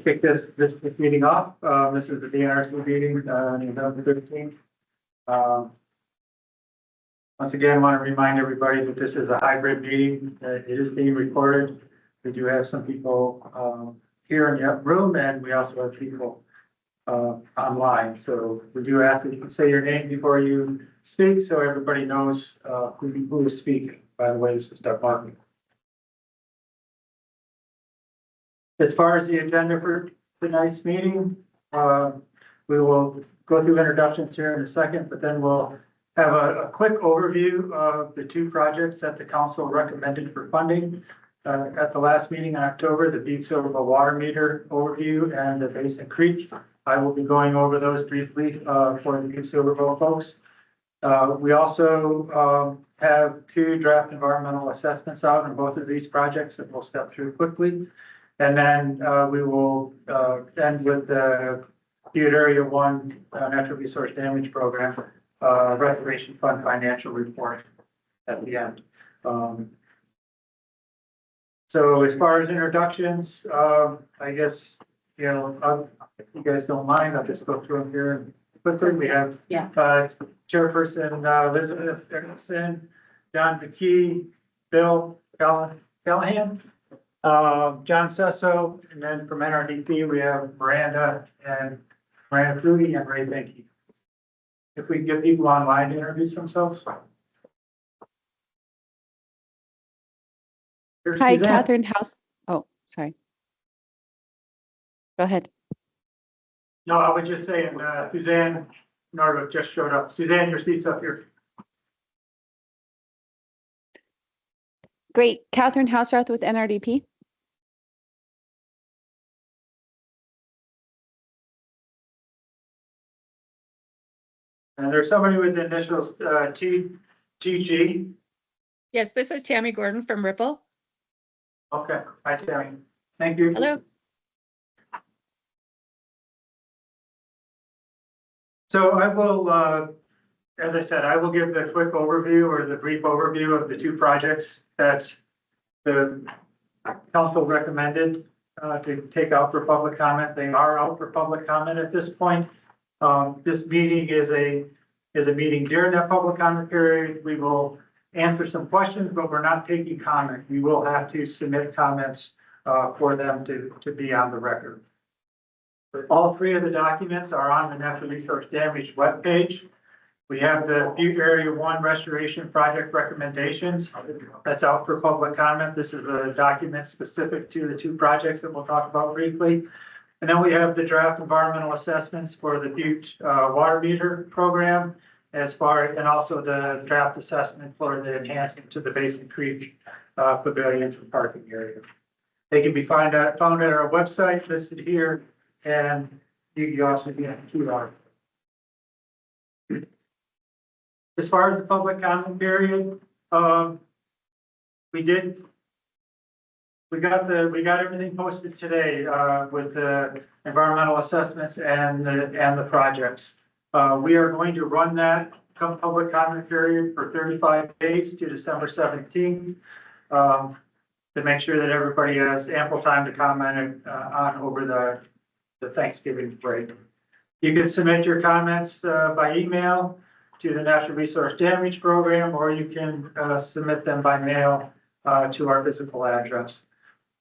kick this meeting off. This is the BNRC meeting, November 13th. Once again, I want to remind everybody that this is a hybrid meeting. It is being recorded. We do have some people here in the room, and we also have people online. So we do ask that you say your name before you speak, so everybody knows who is speaking. By the way, this is Doug Martin. As far as the agenda for tonight's meeting, we will go through introductions here in a second, but then we'll have a quick overview of the two projects that the council recommended for funding. At the last meeting in October, the Butte Silverbow water meter overview and the Basin Creek. I will be going over those briefly for the Butte Silverbow folks. We also have two draft environmental assessments out on both of these projects that we'll step through quickly. And then we will end with the Butte Area 1 Natural Resource Damage Program Restoration Fund financial report at the end. So as far as introductions, I guess, you know, if you guys don't mind, I'll just go through them here quickly. We have Chairperson Elizabeth Erickson, John McKee, Bill Callahan, John Sesso, and then from NRDP, we have Miranda Flugge, and Ray Benke. If we can get people online to introduce themselves. Here's Hi, Suzanne. Catherine House. Oh, sorry. Go ahead. No, I was just saying, Suzanne Norwood just showed up. Suzanne, your seat's up here. Great. Catherine Houserath with NRDP. And there's somebody with the initials TG. Yes, this is Tammy Gordon from Ripple. Okay, hi Tammy. Thank you. Hello. So I will, as I said, I will give the quick overview or the brief overview of the two projects that the council recommended to take out for public comment. They are out for public comment at this point. This meeting is a meeting during that public comment period. We will answer some questions, but we're not taking comment. We will have to submit comments for them to be on the record. But all three of the documents are on the Natural Resource Damage webpage. We have the Butte Area 1 Restoration Project recommendations. That's out for public comment. This is a document specific to the two projects that we'll talk about briefly. And then we have the draft environmental assessments for the Butte water meter program, and also the draft assessment for the enhancement to the Basin Creek pavilions and parking area. They can be found at our website listed here, and you can also be on QR. As far as the public comment period, we got everything posted today with the environmental assessments and the projects. We are going to run that public comment period for 35 days to December 17th to make sure that everybody has ample time to comment on over the Thanksgiving break. You can submit your comments by email to the Natural Resource Damage Program, or you can submit them by mail to our physical address.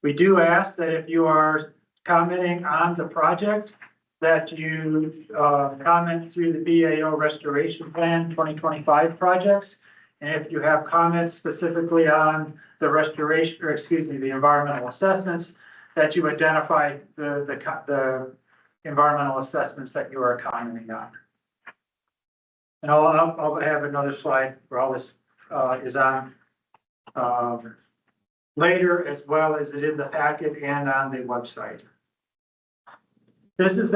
We do ask that if you are commenting on the project, that you comment through the BAO Restoration Plan 2025 projects. And if you have comments specifically on the restoration, or excuse me, the environmental assessments, that you identify the environmental assessments that you are commenting on. And I'll have another slide where all this is on later, as well as it in the packet and on the website. This is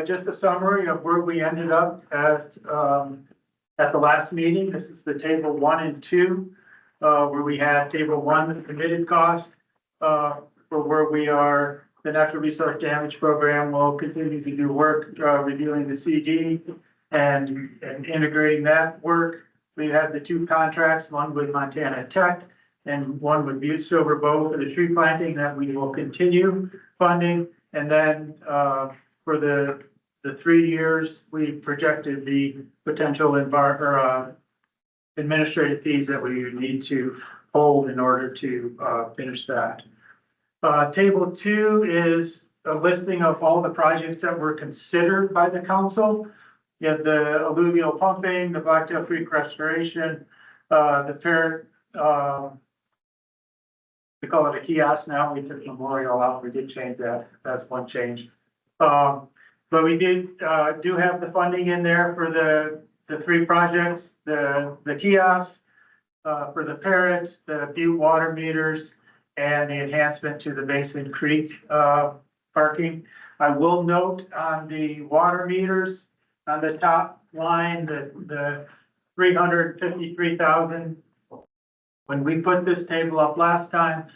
just a summary of where we ended up at the last meeting. This is the table 1 and 2, where we had table 1, the committed cost for where we are. The Natural Resource Damage Program will continue to do work reviewing the CD and integrating that work. We had the two contracts, one with Montana Tech and one with Butte Silverbow for the tree planting that we will continue funding. And then, for the 3 years, we projected the potential administrative fees that we would need to hold in order to, finish that. Table 2 is a listing of all the projects that were considered by the council. You have the alluvial pumping, the Blacktail Creek restoration, the parent, we call it a kiosk now, we took memorial out, we did change that, that's one change. But we did, do have the funding in there for the 3 projects, the kiosk, for the parrot, the Butte water meters, and the enhancement to the Basin Creek, parking. I will note on the water meters, on the top line, the 353,000. When we put this table up last time,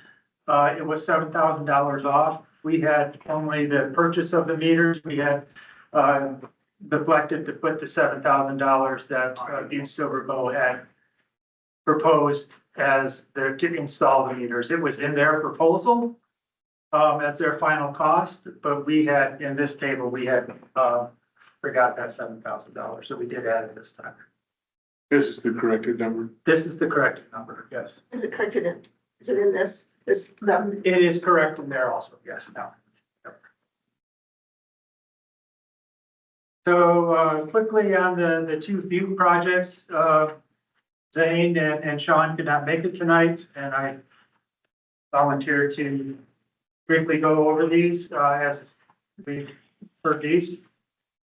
it was $7,000 off. We had only the purchase of the meters. We had deflected to put the $7,000 that Butte Silver Bow had proposed as their to install the meters. It was in their proposal as their final cost, but we had in this table we had forgot that $7,000, so we did add it this time. This is the corrected number. This is the correct number, yes. Is it corrected in, is it in this? Is the, It is correct in there also, yes, now. So quickly on the 2 Butte projects, Zane and Sean could not make it tonight, and I volunteered to briefly go over these as we heard these.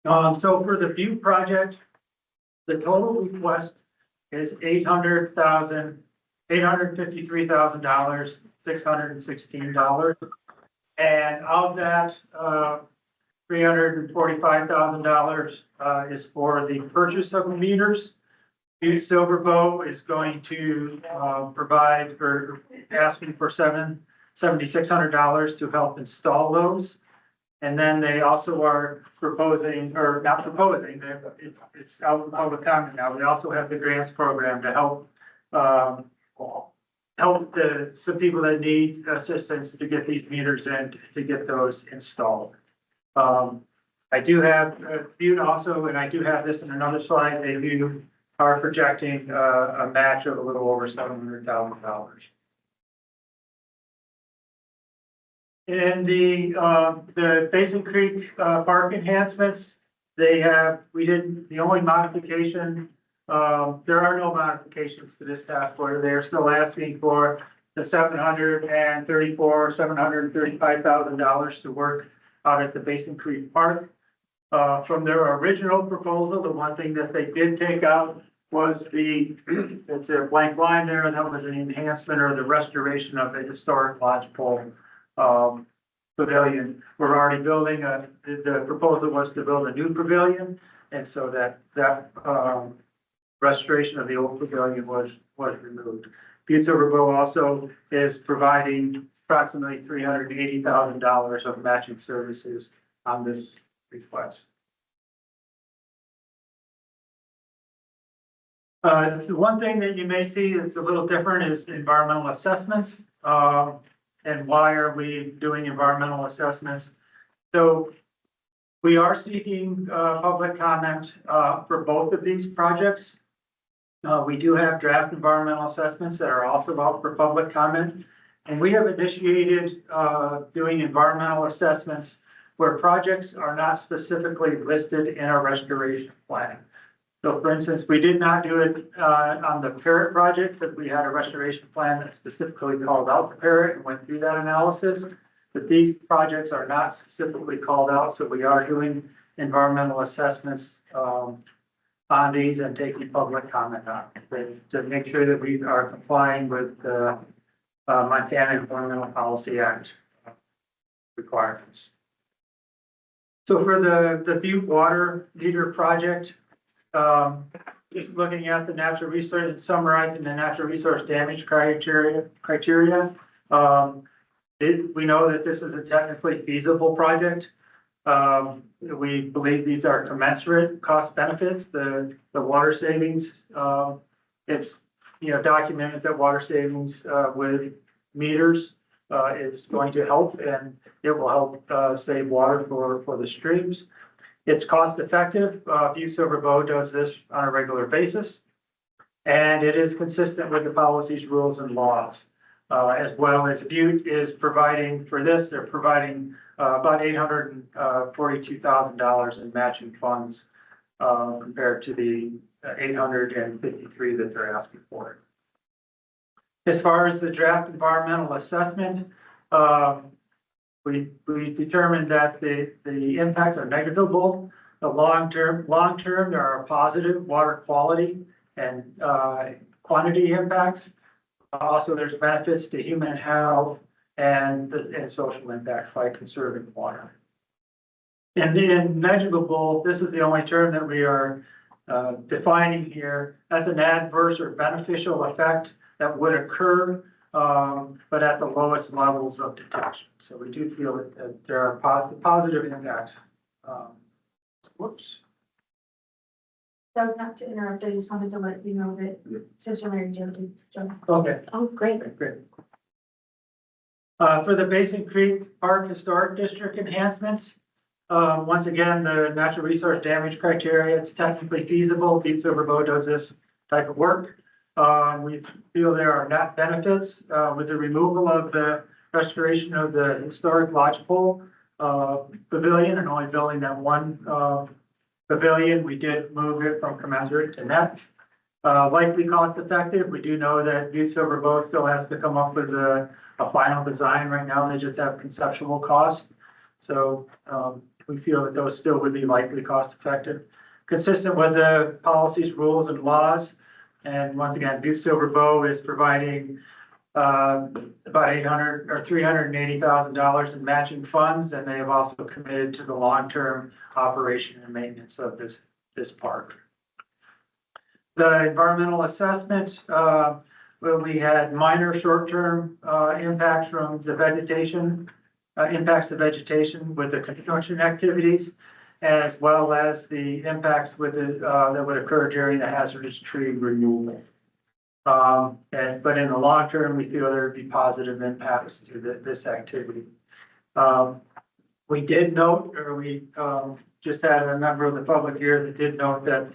So for the Butte project, the total request is $853,000, $616. And of that, $345,000 is for the purchase of the meters. Butte Silver Bow is going to provide for asking for $7,600 to help install those. And then they also are proposing, or not proposing, it's out in public comment now. We also have the grants program to help some people that need assistance to get these meters in, to get those installed. I do have Butte also, and I do have this in another slide. They are projecting a match of a little over $700,000. In the Basin Creek park enhancements, the only modification, there are no modifications to this task order. They're still asking for the $735,000 to work out at the Basin Creek Park. From their original proposal, the one thing that they did take out was it's a blank line there, and that was an enhancement or the restoration of a historic lodgepole pavilion. We're already building the proposal was to build a new pavilion, and so that restoration of the old pavilion was removed. Butte Silver Bow also is providing approximately $380,000 of matching services on this request. The one thing that you may see that's a little different is environmental assessments. And why are we doing environmental assessments? So we are seeking public comment for both of these projects. We do have draft environmental assessments that are also out for public comment. And we have initiated doing environmental assessments where projects are not specifically listed in our restoration plan. So for instance, we did not do it on the Parrot project, but we had a restoration plan that specifically called out the Parrot and went through that analysis. But these projects are not specifically called out, so we are doing environmental assessments on these and taking public comment on it to make sure that we are complying with the Montana Environmental Policy Act requirements. So for the Butte water meter project, just looking at the natural resource and summarizing the natural resource damage criteria. We know that this is a technically feasible project. We believe these are commensurate cost benefits. The water savings, it's documented that water savings with meters is going to help, and it will help save water for the streams. It's cost effective. Butte Silver Bow does this on a regular basis. And it is consistent with the policies, rules, and laws. As well as Butte is providing for this, they're providing about $842,000 in matching funds compared to the 853 that they're asking for. As far as the draft environmental assessment, we determined that the impacts are negligible. The long term, there are positive water quality and quantity impacts. Also, there's benefits to human health and social impacts by conserving water. And in negligible, this is the only term that we are defining here as an adverse or beneficial effect that would occur, but at the lowest levels of detection. So we do feel that there are positive impacts. Whoops. So not to interrupt, I just wanted to let you know that Sister Mary Jo did. Okay. Oh, great. Okay, great. For the Basin Creek Park Historic District enhancements, once again, the natural resource damage criteria, it's technically feasible. Butte Silver Bow does this type of work. We feel there are net benefits with the removal of the restoration of the historic lodgepole pavilion and only building that one pavilion. We did move it from commensurate to net. Likely cost effective. We do know that Butte Silver Bow still has to come up with a final design. Right now, they just have conceptual cost. So we feel that those still would be likely cost effective. Consistent with the policies, rules, and laws. And once again, Butte Silver Bow is providing about $800 or $380,000 in matching funds, and they have also committed to the long-term operation and maintenance of this park. The environmental assessment, where we had minor short-term impacts from the vegetation, impacts of vegetation with the construction activities, as well as the impacts with it that would occur during the hazardous tree removal. But in the long term, we feel there would be positive impacts to this activity. We did note, or we just had a member of the public here that did note that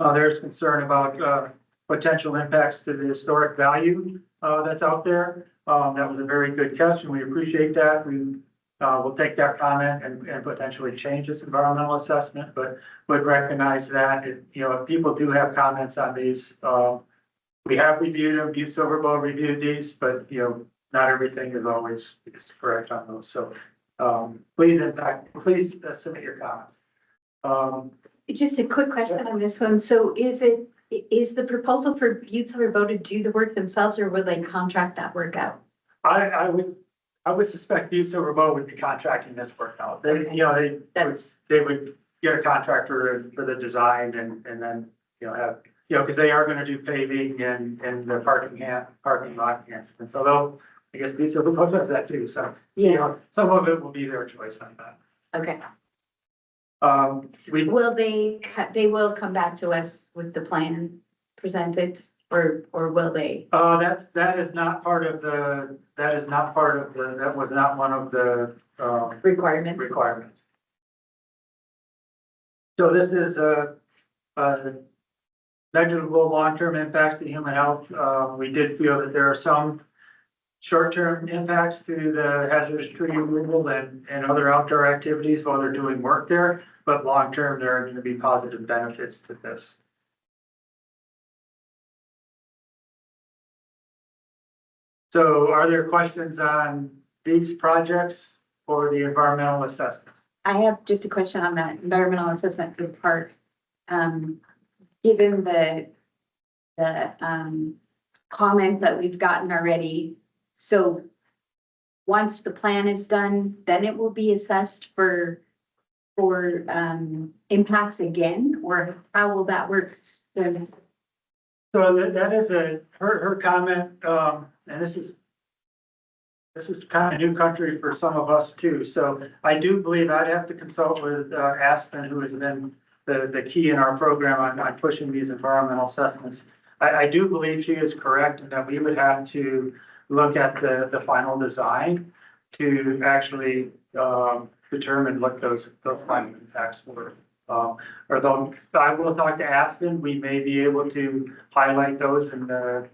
there's concern about potential impacts to the historic value that's out there. That was a very good catch, and we appreciate that. We will take that comment and potentially change this environmental assessment, but would recognize that if people do have comments on these, we have reviewed them. Butte Silver Bow reviewed these, but not everything is always correct on those. So please submit your comments. Just a quick question on this one. So is the proposal for Butte Silver Bow to do the work themselves, or will they contract that work out? I would suspect Butte Silver Bow would be contracting this work out. They would get a contractor for the design and then have because they are going to do paving and the parking lot enhancements. Although I guess Butte Silver Bow does that too. So some of it will be their choice on that. Okay. Will They will come back to us with the plan presented, or will they? that was not one of the requirements. So this is a negligible long-term impacts to human health. We did feel that there are some short-term impacts to the hazardous tree removal and other outdoor activities while they're doing work there, but long-term, there are going to be positive benefits to this. So are there questions on these projects or the environmental assessments? I have just a question on that environmental assessment for the park. Given the comment that we've gotten already, so once the plan is done, then it will be assessed for impacts again, or how will that work? So that is her comment, and this is kind of new country for some of us too. So I do believe I'd have to consult with Aspen, who has been the key in our program on pushing these environmental assessments. I do believe she is correct in that we would have to look at the final design to actually, determine what those final impacts were. Although I will talk to Aspen, we may be able to highlight those in the,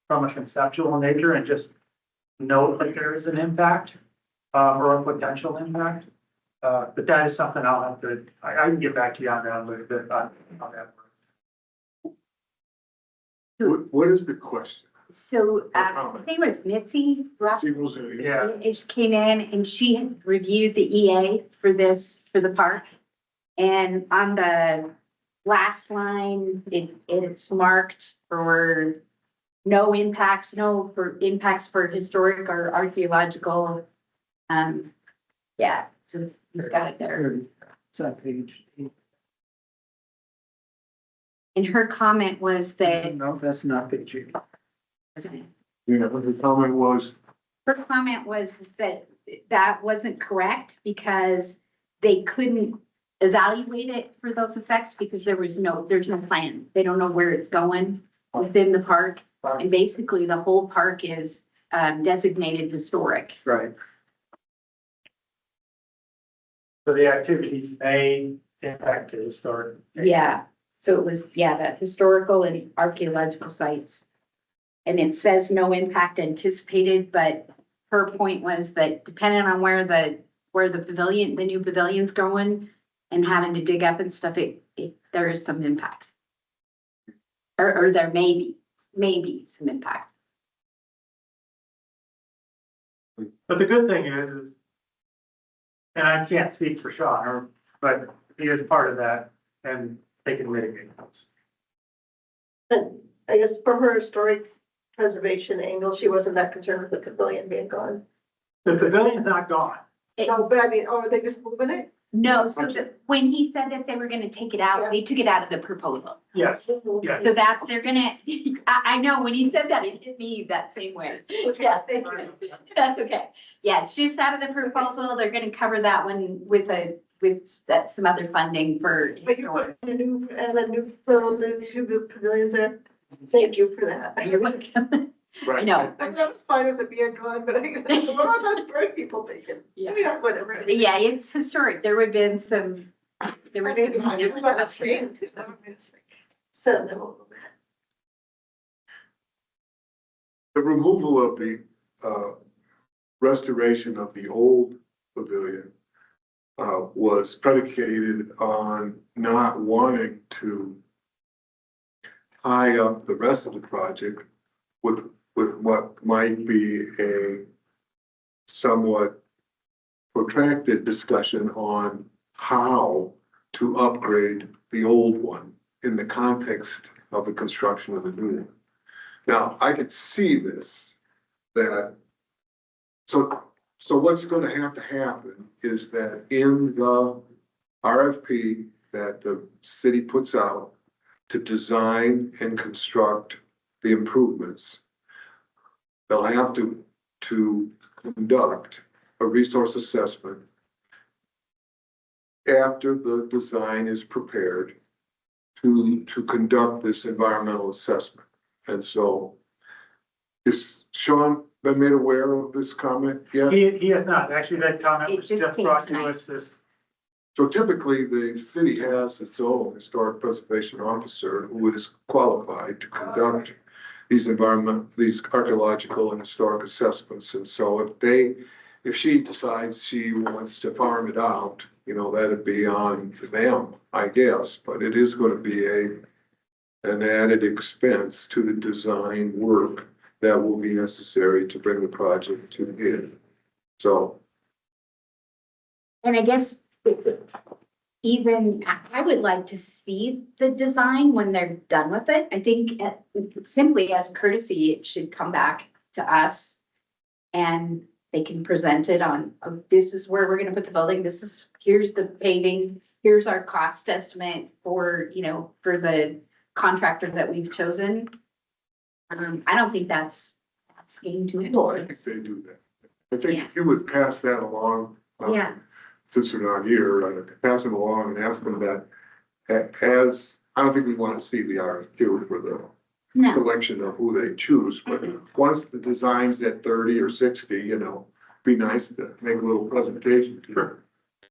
from a conceptual nature and just note that there is an impact, or a potential impact. But that is something I'll have to, I can get back to you on that, Elizabeth, on that. What is the question? So, I think it was Mitzi Russ. Signals, Yeah, She came in and she had reviewed the EA for for the park. And on the last line, it's marked for no impacts, for impacts for historic or archaeological. Yeah, so he's got it there. it's on page. And her comment was that, No, that's not page 8. yeah, but the comment was, her comment was that that wasn't correct because they couldn't evaluate it for those effects because there's no plan. They don't know where it's going within the park. And basically the whole park is designated historic. Right. So the activities may impact the historic. Yeah, so it was, the historical and archaeological sites. And it says no impact anticipated, but her point was that depending on where the pavilion, the new pavilion's going and having to dig up and stuff, there is some impact. Or there may be some impact. But the good thing is, and I can't speak for Sean, but he is part of that and they can mitigate those. And I guess from her historic preservation angle, she wasn't that concerned with the pavilion being gone. The pavilion's not gone. No, but I mean, are they just moving it? No, so when he said that they were gonna take it out, they took it out of the proposal. Yes, yeah. So that they're gonna, I know, when he said that, it hit me that same way. Yeah, thank you. That's okay. Yeah, it's just out of the proposal. They're gonna cover that one with some other funding for. But you put the new two pavilions there. Thank you for that. You're welcome. right. I know. I mean, I was fine with it being gone, but what are those great people thinking? Yeah, whatever. Yeah, it's historic. There would have been some. There would have been. Send them a little bit. The removal of the, restoration of the old pavilion, was predicated on not wanting to tie up the rest of the project with what might be a somewhat protracted discussion on how to upgrade the old one in the context of the construction of the new one. Now, I could see this, that, so what's gonna have to happen is that in the RFP that the city puts out to design and construct the improvements, they'll have to conduct a resource assessment after the design is prepared to conduct this environmental assessment. And so, is Sean been made aware of this comment yet? He has not. Actually, that comment It was just just came brought to tonight. us this. So typically, the city has its own historic preservation officer who is qualified to conduct these archaeological and historic assessments. And so if she decides she wants to farm it out, that'd be on them, I guess, but it is going to be an added expense to the design work that will be necessary to bring the project to end. So. And I guess even, I would like to see the design when they're done with it. I think simply as courtesy, it should come back to us. And they can present it on, this is where we're gonna put the building, here's the paving, here's our cost estimate for the contractor that we've chosen. I don't think that's asking too No, I much. think they do that. I think Yeah. you would pass that along. Yeah. Since we're not here, I'd pass them along and ask them that, I don't think we want to see the RFQ for No, selection of who they choose, but once the design's at 30 or 60, you know, be nice to make a little presentation to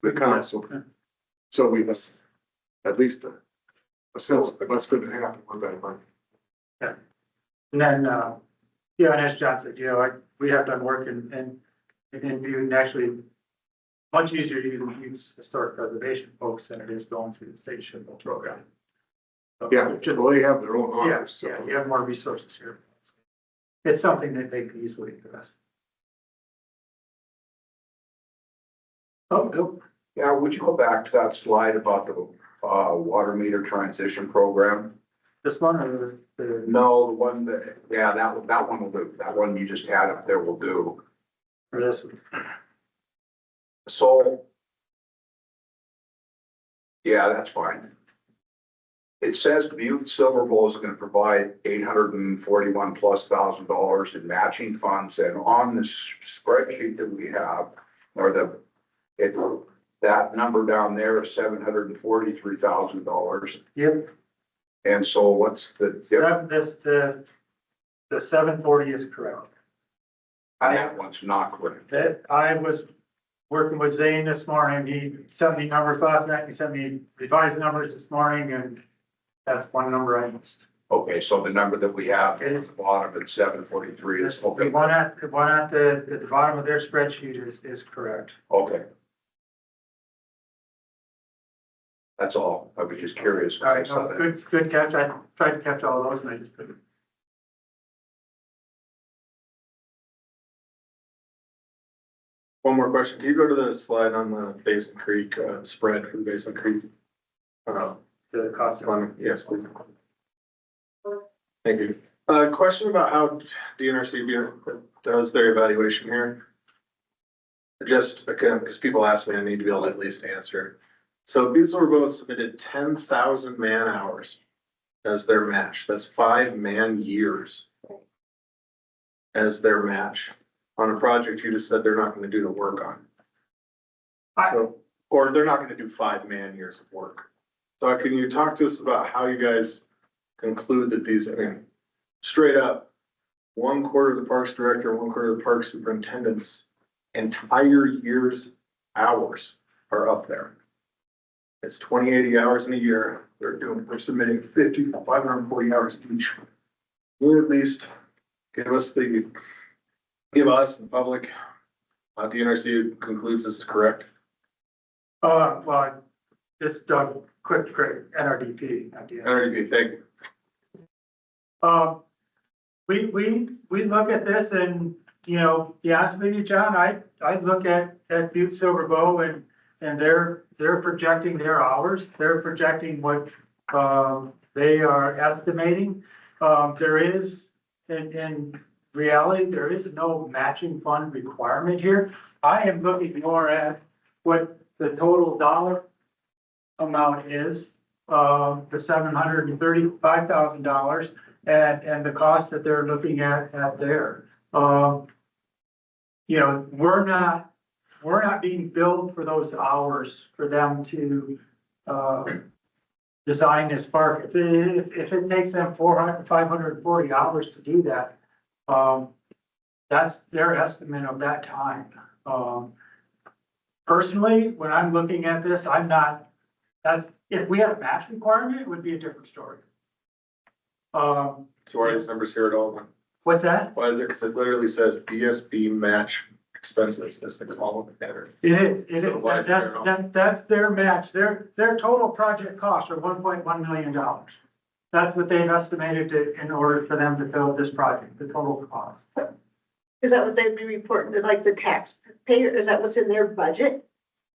the council. So we have at least a sense of what's going to happen with that money. And then, yeah, and as John said, you know, we have done work in Butte, actually much easier to use historic preservation folks than it is going through the state shipment program. So, Yeah, just- well, they have their own Yeah, office, so. yeah, you have more resources here. It's something that they can easily address. Oh, nope. Yeah, would you go back to that slide about the water meter transition program? This one or the, No, the one that, yeah, that one will do. That one you just had up there will do. or this one? So. Yeah, that's fine. It says Butte Silver Bowl is gonna provide $841,000+ in matching funds, and on this spreadsheet that we have, or that number down there is $743,000. Yep, And so what's the difference? the 740 is correct. That one's not correct. That I was working with Zane this morning. He sent me numbers last night. He sent me revised numbers this morning, and that's one number I missed. Okay, so the number that we have It at is- the bottom at 743 is, The okay, one at the bottom of their spreadsheet is correct. okay. That's all. I was just curious. All right, no, good catch. I tried to catch all those and I just couldn't. One more question. Can you go to the slide on the Basin Creek, spread for the Basin Creek? The cost of. Yes, please. Thank you. Question about how DNRC does their evaluation here. Just again, because people ask me, I need to be able to at least answer. So Butte Silver Bowl submitted 10,000 man hours as their match. That's 5 man years as their match on a project you just said they're not going to do the work on. So, or they're not going to do 5 man years of work. So can you talk to us about how you guys conclude that these, I mean, straight up, 1/4 of the parks director, 1/4 of the park superintendent's entire year's hours are up there. It's 2080 hours in a year. They're submitting 540 hours each. Will at least give us the public, DNRC concludes this is correct. Well, just quick, NRDP. not DNR. NRDP, thank you. We look at this and, you know, be honest with you, John, I look at Butte Silver Bow and they're projecting their hours. They're projecting what, they are estimating. There is, in reality, there is no matching fund requirement here. I am looking more at what the total dollar amount is, the $735,000 and the cost that they're looking at there. You know, we're not being billed for those hours for them to, design this park. If it takes them 540 hours to do that, that's their estimate of that time. Personally, when I'm looking at this, if we had a match requirement, it would be a different story. So why are these numbers here at all? What's that? Why is it? Because it literally says BSB match expenses as the column header. It is, So why is it there at all? that's their match. Their total project costs are $1.1 million. That's what they've estimated in order for them to build this project, the total cost. Is that what they'd be reporting to, like, the taxpayer? Is that what's in their budget?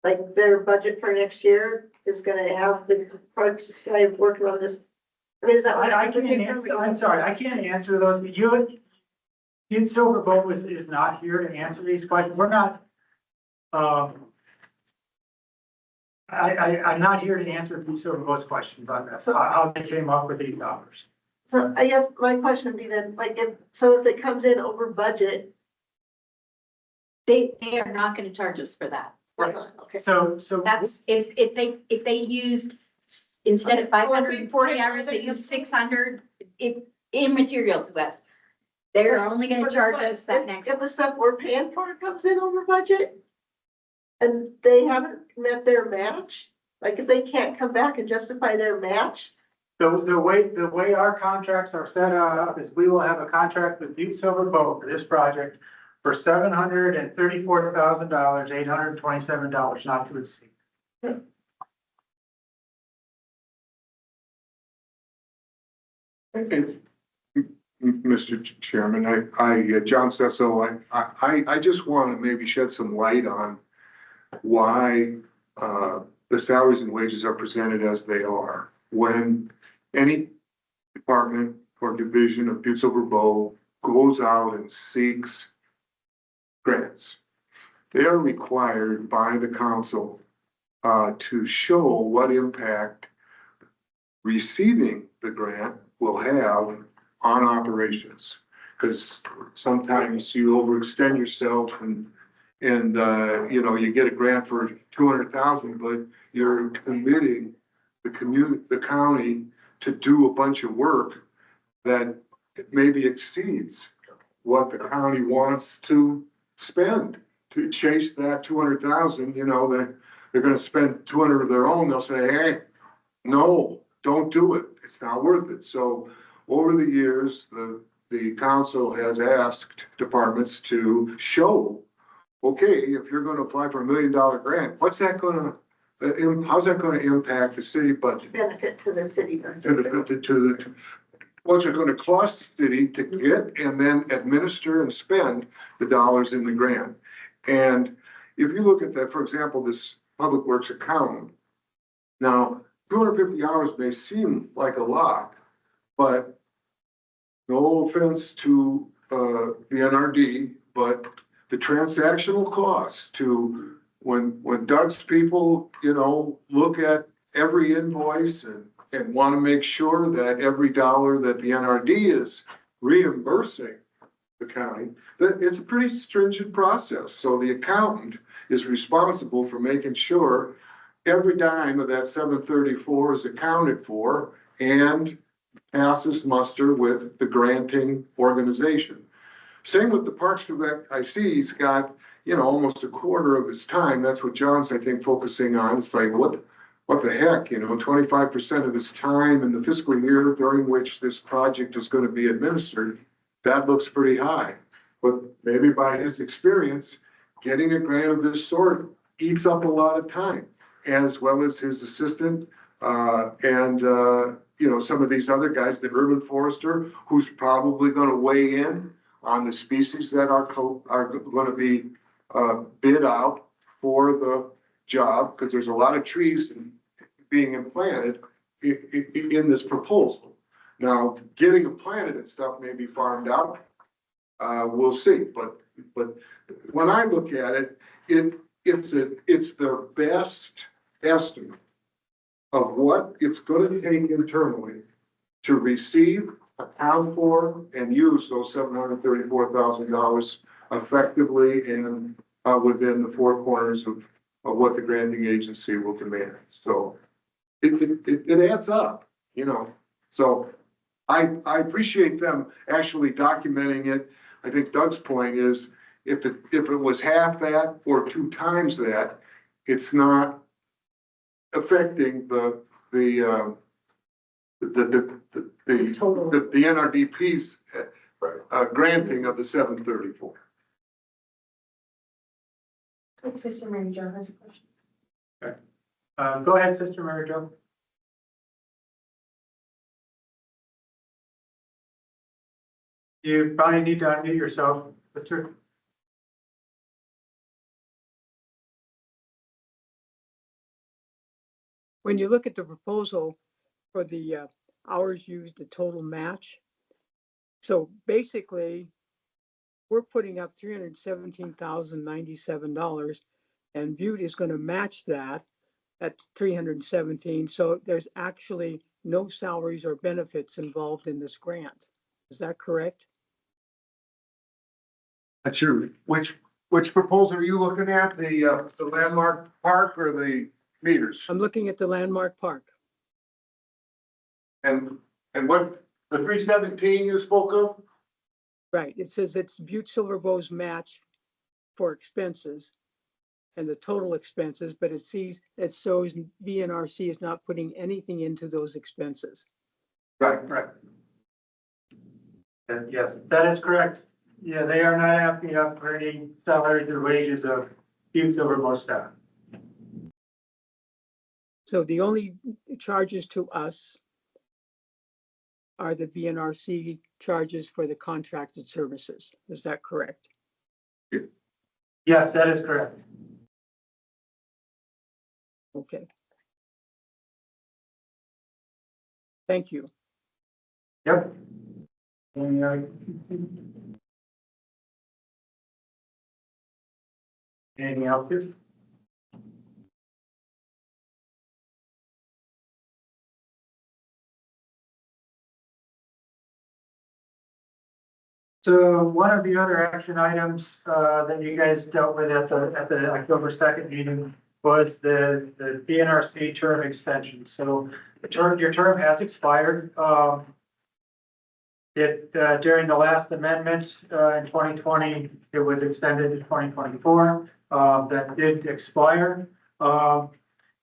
Like, their budget for next year is gonna have the parks side working on this? I mean, is that what? I can't answer, I'm sorry, I can't answer those. Butte Silver Bow is not here to answer these questions. We're not, I'm not here to answer Butte Silver Bow's questions on this, how they came up with these numbers. So I guess my question would be then, like, if it comes in over budget, they are not gonna charge us for that. okay. So That's, if they used, instead of 540 hours, they use 600, immaterial to us. They're only gonna charge us that next. If the stuff we're paying for comes in over budget and they haven't met their match, like if they can't come back and justify their match, The way our contracts are set up is we will have a contract with Butte Silver Boat for this project for $734,000, $827, not to exceed. And, Mr. Chairman, John Sesso, I just want to maybe shed some light on why, the salaries and wages are presented as they are. When any department or division of Butte Silver Bow goes out and seeks grants, they are required by the council, to show what impact receiving the grant will have on operations. Because sometimes you overextend yourself and you know, you get a grant for 200,000, but you're committing the county to do a bunch of work that maybe exceeds what the county wants to spend to chase that 200,000. You know, they're gonna spend 200 of their own. They'll say, hey, no, don't do it. It's not worth it. So over the years, the council has asked departments to show, okay, if you're gonna apply for $1 million grant, what's that gonna, how's that gonna impact the city budget? benefit to the city. What's it gonna cost the city to get and then administer and spend the dollars in the grant? And if you look at that, for example, this public works accountant, now 250 hours may seem like a lot, but no offense to the NRD, but the transactional costs to when Doug's people, you know, look at every invoice and want to make sure that every dollar that the NRD is reimbursing the county, that it's a pretty stringent process. So the accountant is responsible for making sure every dime of that 734 is accounted for and passes muster with the granting organization. Same with the Parks Direct. I see he's got, you know, almost a quarter of his time. That's what John's, I think, focusing on. It's like, what the heck, you know, 25% of his time in the fiscal year during which this project is going to be administered. That looks pretty high, but maybe by his experience, getting a grant of this sort eats up a lot of time, as well as his assistant, you know, some of these other guys, the urban forester, who's probably going to weigh in on the species that are going to be bid out for the job, because there's a lot of trees being implanted in this proposal. Now, getting them planted and stuff may be farmed out. We'll see, but when I look at it, it's the best estimate of what it's going to take internally to receive, account for, and use those $734,000 effectively and within the four corners of what the granting agency will demand. So it adds up, you know. So I appreciate them actually documenting it. I think Doug's point is if it was half that or 2 times that, it's not affecting the NRDP's granting of the 734. Sister Mary Jo has a question. Go ahead, Sister Mary Jo. You probably need to unmute yourself, Sister. When you look at the proposal for the hours used, the total match. So basically, we're putting up $317,097 and Butte is going to match that at 317. So there's actually no salaries or benefits involved in this grant. Is that correct? That's your, which proposal are you looking at? The landmark park or the meters? I'm looking at the landmark park. And what The 317 you spoke of? Right, it says it's Butte Silver Bow's match for expenses and the total expenses, but it shows BNRC is not putting anything into those expenses. Right. Yes, that is correct. Yeah, they are not asking us for any salaries or wages of Butte Silver Bow staff. So the only charges to us are the BNRC charges for the contracted services. Is that correct? Yes, that is correct. Okay. Thank you. Yep. And, anything else here? So one of the other action items that you guys dealt with at the October 2nd meeting was the BNRC term extension. So your term has expired. During the last amendment in 2020, it was extended to 2024. That did expire.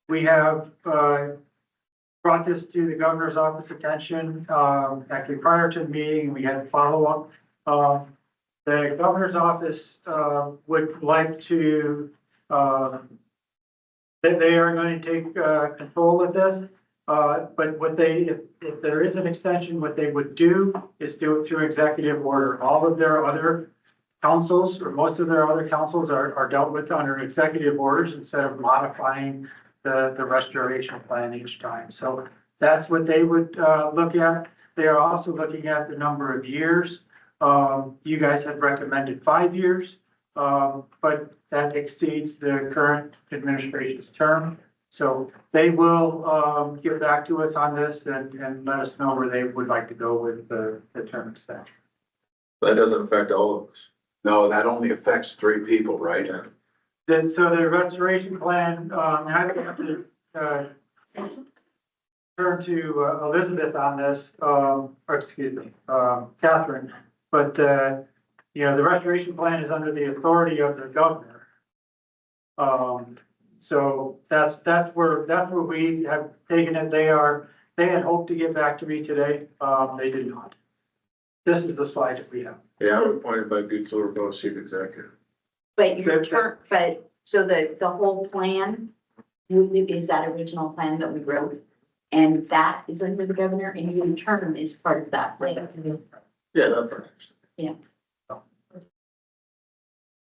We have brought this to the governor's office attention. Actually, prior to the meeting, we had follow-up. The governor's office would like to, they are going to take control of this. But if there is an extension, what they would do is do it through executive order. All of their other councils, or most of their other councils are dealt with under executive orders instead of modifying the restoration plan each time. So that's what they would look at. They are also looking at the number of years. You guys had recommended 5 years, but that exceeds the current administration's term. So they will get back to us on this and let us know where they would like to go with the term extension. That doesn't affect all of us. No, that only affects 3 people, right? So the restoration plan, I have to turn to Elizabeth on this, or excuse me, Catherine. But the restoration plan is under the authority of the governor. So that's where we have taken it. They had hoped to get back to me today. They did not. This is the slide that we have. Yeah, I'm appointed by Butte Silver Bow chief executive. But your term, so the whole plan, is that original plan that we wrote? And that is under the governor, and your term is part of that plan. Yeah, that part.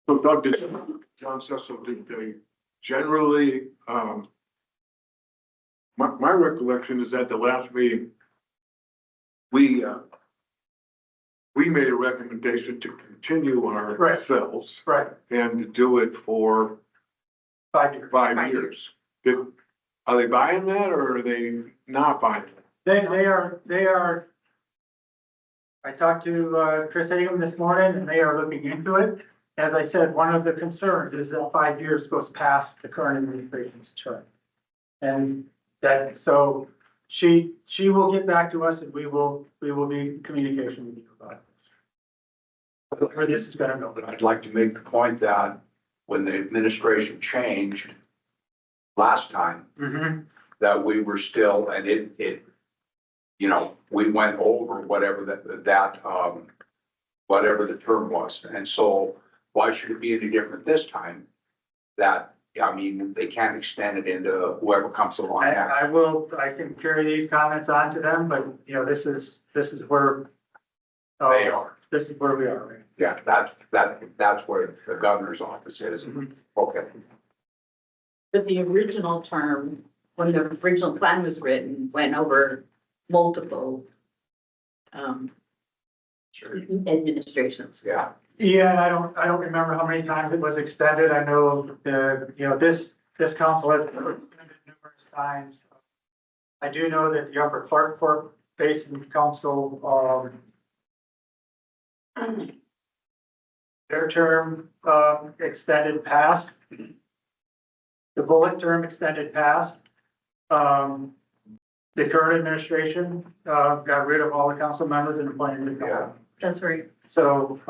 So Doug, John Cecil, did they generally, my recollection is at the last meeting, we made a recommendation to continue ourselves. Right. And to do it for 5 years. 5 years. Are they buying that or are they not buying it? They are. I talked to Chris Hagan this morning and they are looking into it. As I said, one of the concerns is that 5 years goes past the current administration's term. And that, so she will get back to us and we will be in communication with you about it. Where this is gonna go. But I'd like to make the point that when the administration changed last time, that we were still, and we went over whatever whatever the term was. And so why should it be any different this time? That, they can't extend it into whoever comes along after. I can carry these comments on to them, but this is where. They are. This is where we are, right? Yeah, that's where the governor's office is. Okay. But the original term, when the original plan was written, went over multiple administrations. Yeah. Yeah, and I don't remember how many times it was extended. I know this council has been extended numerous times. I do know that the Upper Clark Fork Basin Council, their term extended past. The bullet term extended past. the current administration, got rid of all the council members and appointed new council. That's right. So,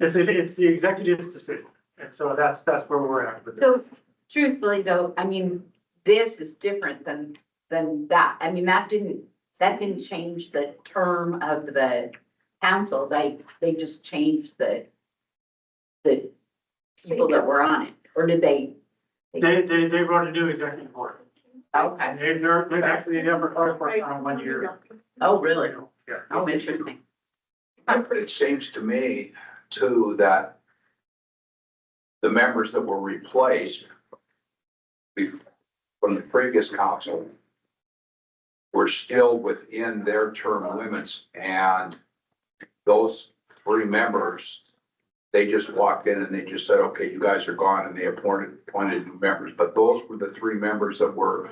it's the executive's decision. And so that's where we're at with it. So truthfully though, I mean, this is different than that. I mean, that didn't change the term of the council. They just changed the people that were on it, or did they? They wrote a new executive board. Okay. And they're actually the upper clerk for on 1 year. Oh, really? Yeah. Oh, interesting. It seems to me too that the members that were replaced from the previous council were still within their term limits, and those 3 members, they just walked in and they just said, okay, you guys are gone, and they appointed new members. But those were the 3 members that were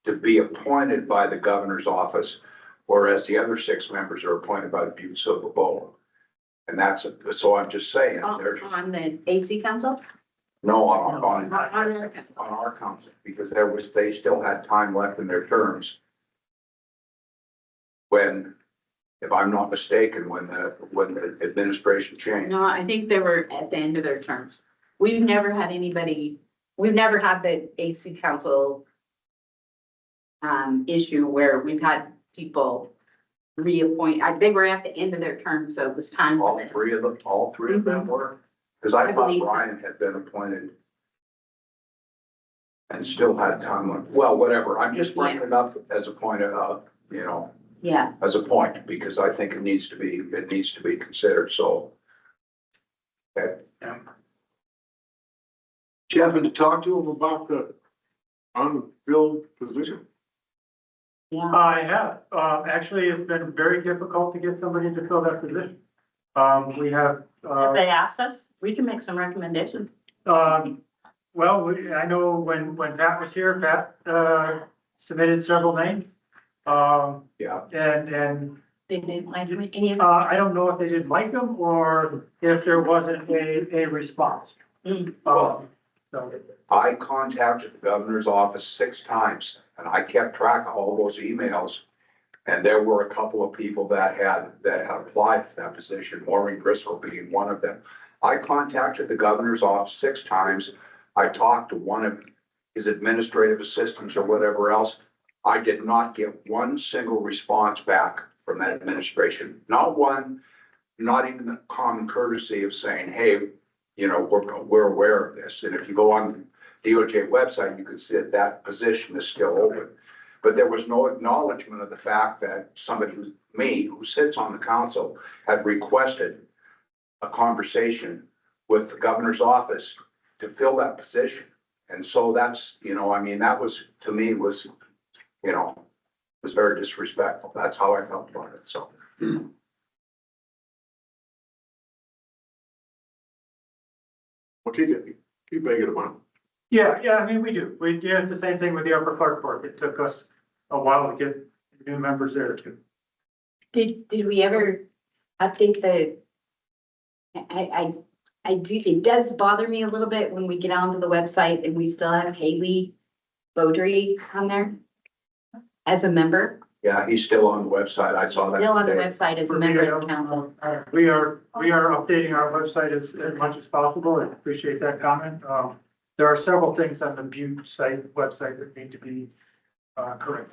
to be appointed by the governor's office, whereas the other 6 members are appointed by the Butte Silver Bowl. And so I'm just saying, there's On the AC council? no on our council, because they still had time left in their terms. When, if I'm not mistaken, when the administration changed. No, I think they were at the end of their terms. We've never had the AC council issue where we've had people reappoint. They were at the end of their term, so it was time. All 3 of them were, because I I thought believe so. Brian had been appointed and still had time left. Well, whatever, I'm just bringing it up as a point of, Yeah, as a point, because I think it needs to be considered, so. Okay. Did you happen to talk to him about the unfilled position? yeah. I have, actually, it's been very difficult to get somebody to fill that position. We have, If they asked us, we can make some recommendations. well, I know when Pat was here, Pat, submitted several names. Yeah, And They didn't like any of I don't know if they didn't like them or if there wasn't a response. So, I contacted the governor's office 6 times, and I kept track of all those emails. And there were a couple of people that had applied for that position, Maureen Driscoll being one of them. I contacted the governor's office 6 times. I talked to one of his administrative assistants or whatever else. I did not get one single response back from that administration. Not one, not even the common courtesy of saying, hey, we're aware of this. And if you go on DOJ website, you can see that position is still open. But there was no acknowledgement of the fact that somebody who sits on the council, had requested a conversation with the governor's office to fill that position. And so that's, that was, to me, was very disrespectful. That's how I felt about it, so. Okay, keep making them up. yeah, I mean, we do. It's the same thing with the upper Clark Court. It took us a while to get new members there too. Did we ever update it does bother me a little bit when we get onto the website and we still have Haley Beaudry on there as a member, Yeah, he's still on the website. I saw that. still on the today. website as a member of the council. We are updating our website as much as possible. I appreciate that comment. There are several things on the Butte website that need to be corrected.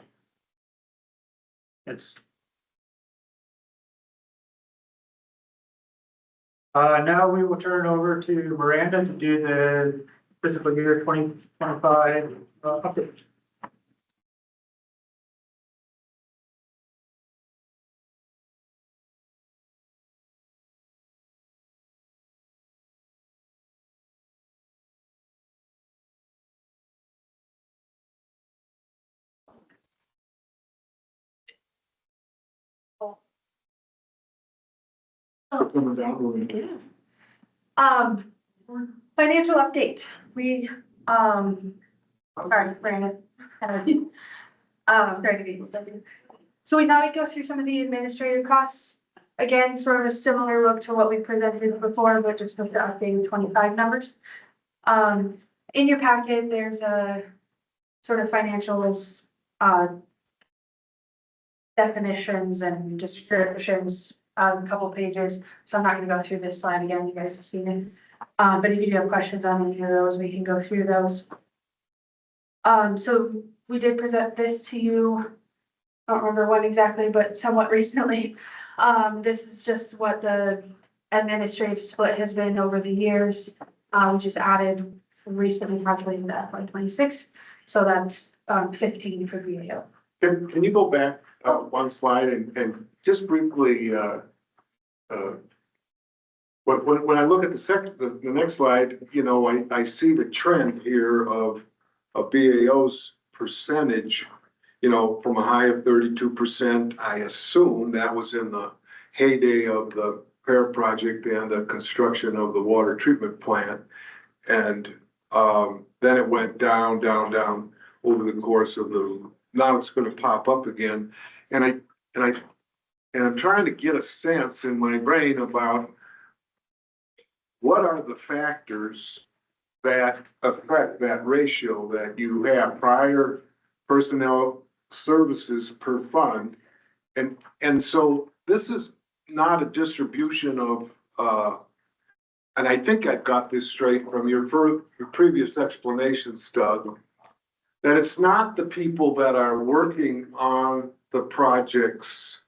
Now we will turn over to Miranda to do the fiscal year 2025 update. Coming down with it. Financial update, sorry, Brandon. Trying to be steady. So we thought we'd go through some of the administrative costs. Again, sort of a similar look to what we presented before, but just with the updated 25 numbers. In your packet, there's a sort of financials, definitions and descriptions, a couple pages. So I'm not gonna go through this slide again, you guys have seen it. But if you do have questions on any of those, we can go through those. So we did present this to you. I don't remember when exactly, but somewhat recently. This is just what the administrative split has been over the years. We just added recently calculated the FY 26, so that's 15 for VAO. Can you go back one slide and just briefly, when I look at the next slide, you know, I see the trend here of BAO's percentage, you know, from a high of 32%. I assume that was in the heyday of the PAIR project and the construction of the water treatment plant. And then it went down over the course of now it's gonna pop up again. And I'm trying to get a sense in my brain about what are the factors that affect that ratio that you have prior personnel services per fund. And so this is not a distribution of, and I think I got this straight from your previous explanations, Doug, that it's not the people that are working on the projects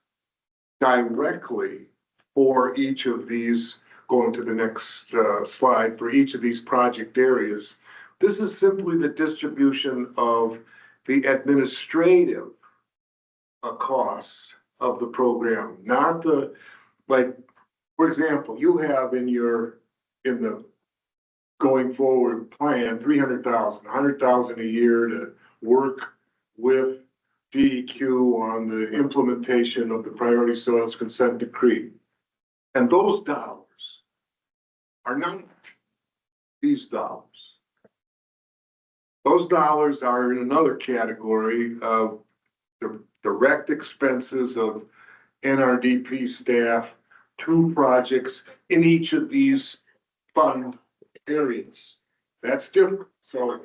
directly for each of these, going to the next slide, for each of these project areas. This is simply the distribution of the administrative costs of the program, not the, like, for example, you have in the going forward plan, 300,000, 100,000 a year to work with DEQ on the implementation of the priority soils consent decree. And those dollars are not these dollars. Those dollars are in another category of the direct expenses of NRDP staff to projects in each of these fund areas. That's different. So,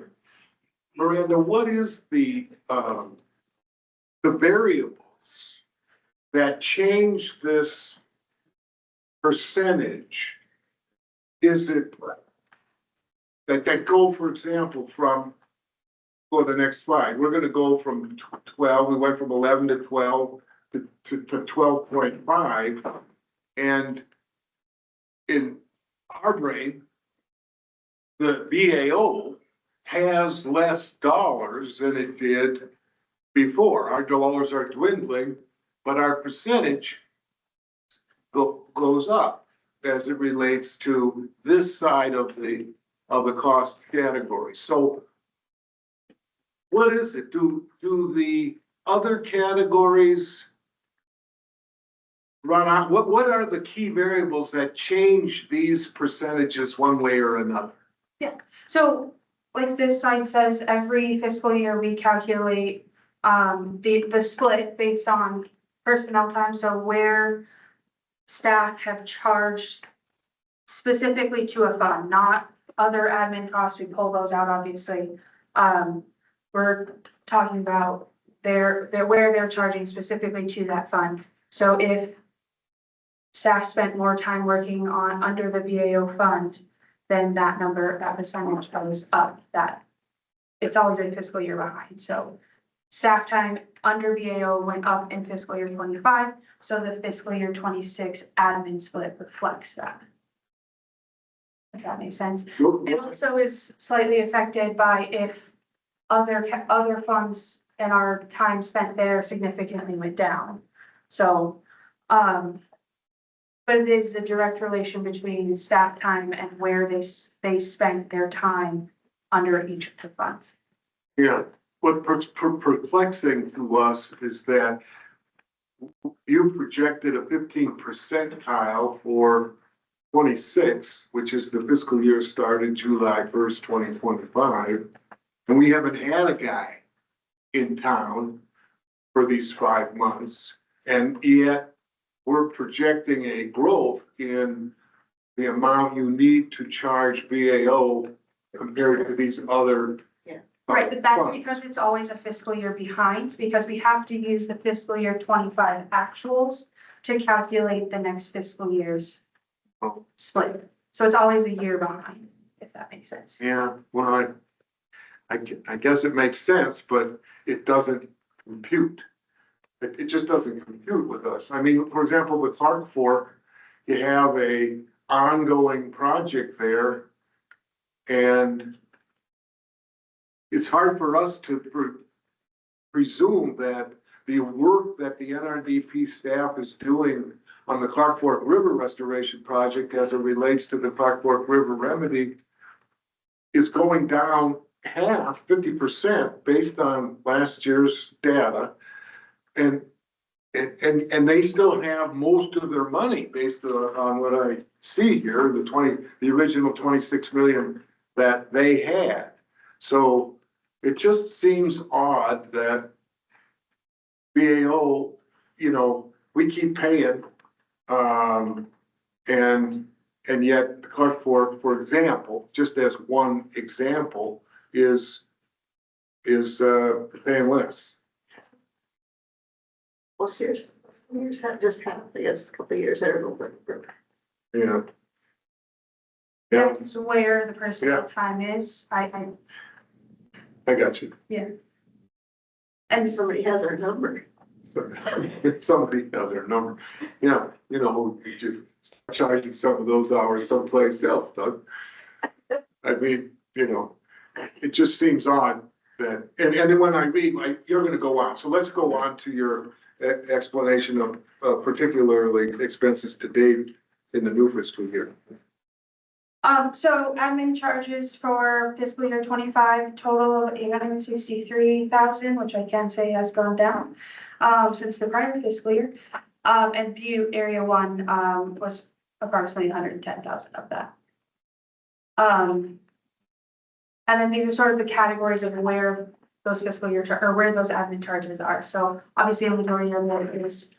Miranda, what is the variables that change this percentage? Is it that go, for example, from, for the next slide, we're going to go from 12, we went from 11 to 12 to 12.5, and in our brain, the BAO has less dollars than it did before. Our dollars are dwindling, but our percentage goes up as it relates to this side of the cost category. So what is it? Do the other categories run out? What are the key variables that change these percentages one way or another? So like this slide says, every fiscal year we calculate the split based on personnel time. So where staff have charged specifically to a fund, not other admin costs. We pull those out, obviously. We're talking about where they're charging specifically to that fund. So if staff spent more time working on under the BAO fund, then that number, that percentage goes up. That it's always a fiscal year behind. So staff time under BAO went up in fiscal year 25. So the fiscal year 26 admin split reflects that. If that makes sense. It also is slightly affected by if other funds and our time spent there significantly went down. So, but it is a direct relation between staff time and where they spent their time under each of the funds. Yeah, what's perplexing to us is that you projected a 15 percentile for 26, which is the fiscal year started July 1st, 2025. And we haven't had a guy in town for these 5 months. And yet we're projecting a growth in the amount you need to charge BAO compared to these other Right, but that's funds. because it's always a fiscal year behind, because we have to use the fiscal year 25 actuals to calculate the next fiscal year's Oh. split. So it's always a year behind, if that makes sense. Yeah, well, I guess it makes sense, but it doesn't compute. It just doesn't compute with us. I mean, for example, the Clark Fork, you have a ongoing project there. And it's hard for us to presume that the work that the NRDP staff is doing on the Clark Fork River Restoration Project as it relates to the Clark Fork River Remedy is going down half, 50% based on last year's data. And they still have most of their money based on what I see here, the original 26 million that they had. So it just seems odd that BAO, we keep paying, and yet Clark Fork, for example, just as one example, is paying less. Well, years that just happened, I guess, a couple of years there. Yeah. Yeah, That's where the personnel time is. I got you. And somebody has our number. So, somebody has their number. You know, we just start charging some of those hours someplace else, Doug. I mean, it just seems odd that, and then when I read, you're gonna go on, so let's go on to your explanation of particularly expenses to date in the new fiscal year. So admin charges for fiscal year 25, total of 863,000, which I can say has gone down since the prior fiscal year. And Butte Area 1 was approximately 110,000 of that. And then these are sort of the categories of where those fiscal year or where those admin charges are. So obviously a majority of it is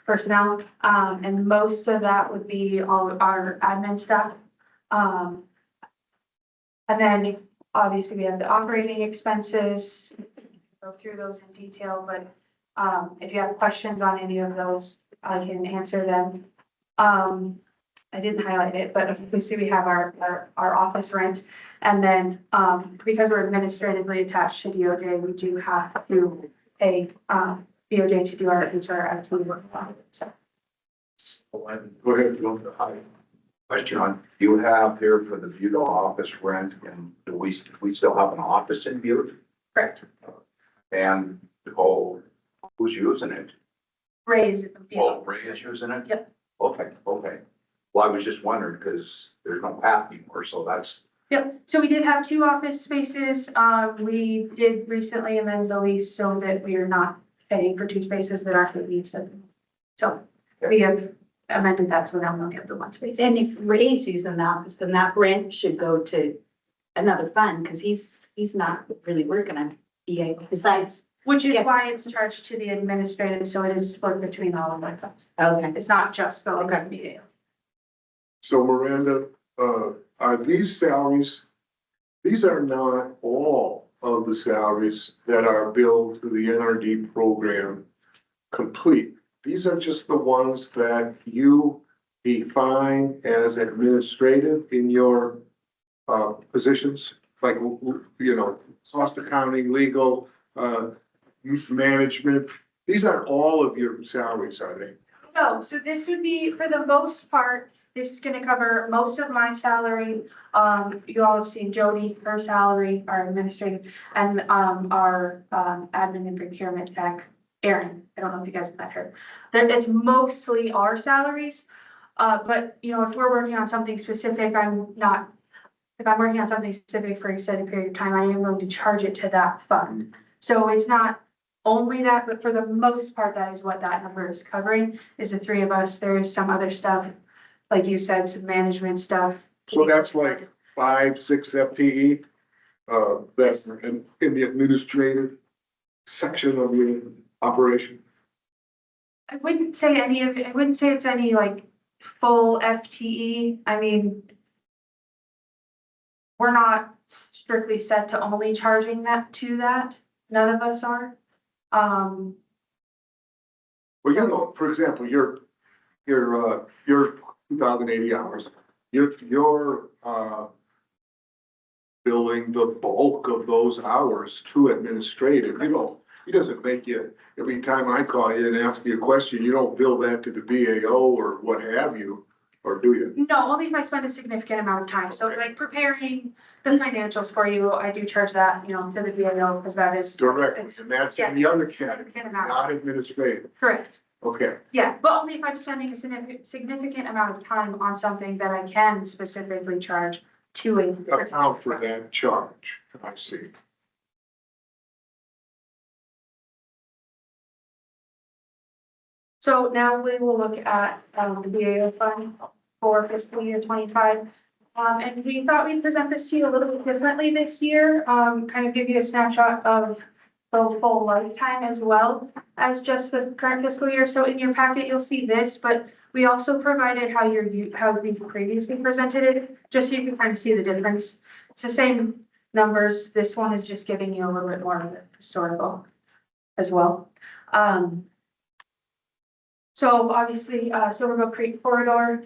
personnel, and most of that would be all our admin staff. And then obviously we have the operating expenses, go through those in detail, but if you have questions on any of those, I can answer them. I didn't highlight it, but obviously we have our office rent. And then because we're administratively attached to DOJ, we do have to pay DOJ to do our HR activity work. So. Go ahead, Bill. Question on, you have here for the Butte office rent, and do we still have an office in Butte? Correct. And, who's using it? Raise. Oh, Ray is using it? Yep. Okay. Well, I was just wondering, because there's no path anymore, so that's. Yep, so we did have 2 office spaces. We did recently amend the lease so that we are not paying for 2 spaces that aren't being used. So we have amended that, so now we only have the 1 space. And if Ray's using the office, then that rent should go to another fund, because he's not really working on BA besides. Which is Yes. why it's charged to the administrative, so it is split between all of our funds. Okay. It's not just going to BA. So Miranda, are these salaries, these are not all of the salaries that are billed to the NRD program complete. These are just the ones that you define as administrative in your positions, like, cost accounting, legal, management. These aren't all of your salaries, are they? No, so this would be, for the most part, this is gonna cover most of my salary. You all have seen Jody, her salary, our administrative, and our admin and procurement tech, Erin. I don't know if you guys have met her. It's mostly our salaries. But if we're working on something specific, if I'm working on something specific for an extended period of time, I am going to charge it to that fund. So it's not only that, but for the most part, that is what that number is covering, is the 3 of us. There is some other stuff, like you said, some management stuff. So that's like 5, 6 FTE, that's in the administrative section of your operation. I wouldn't say it's any like full FTE. I mean, we're not strictly set to only charging that to that. None of us are. Well, you know, for example, your 2,080 hours, you're billing the bulk of those hours to administrative. You know, it doesn't make you, every time I call you and ask you a question, you don't bill that to the BAO or what have you, or do you? No, only if I spend a significant amount of time. So like preparing the financials for you, I do charge that, you know, to the BAO because that is. Directly, and that's in the other category, Significant amount. not administrative. Correct. Okay, Yeah, but only if I'm spending a significant amount of time on something that I can specifically charge to a. account for that charge, I see. So now we will look at the BAO fund for fiscal year 25. And we thought we'd present this to you a little bit differently this year, kind of give you a snapshot of the full lifetime as well as just the current fiscal year. So in your packet, you'll see this, but we also provided how we previously presented it, just so you can kind of see the difference. It's the same numbers. This one is just giving you a little bit more of the historical as well. So obviously, Silverbill Creek corridor,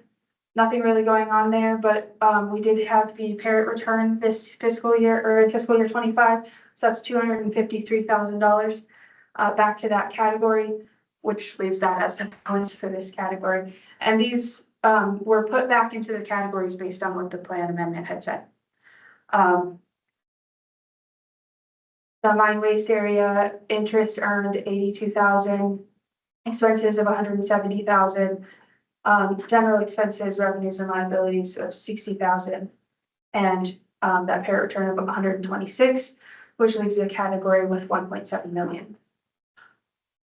nothing really going on there, but we did have the parrot return this fiscal year or fiscal year 25. So that's $253,000 back to that category, which leaves that as the balance for this category. And these were put back into the categories based on what the plan amendment had said. The mine waste area interest earned 82,000, expenses of 170,000, general expenses, revenues and liabilities of 60,000, and that parrot return of 126, which leaves the category with 1.7 million.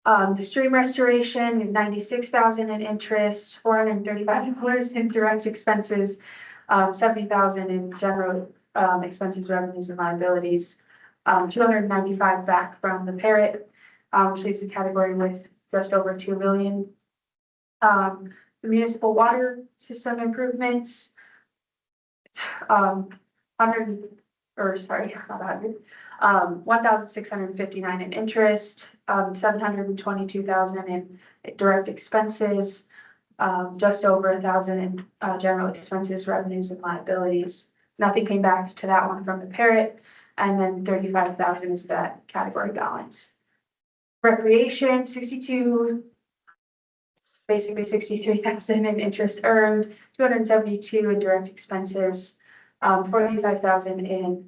The stream restoration is 96,000 in interest, $435 in direct expenses, 70,000 in general expenses, revenues and liabilities, 295 back from the parrot, which leaves the category with just over 2 million. The municipal water system improvements, 1,659 in interest, 722,000 in direct expenses, just over 1,000 in general expenses, revenues and liabilities. Nothing came back to that one from the parrot, and then 35,000 is that category balance. Recreation, 63,000 in interest earned, 272 in direct expenses, 45,000 in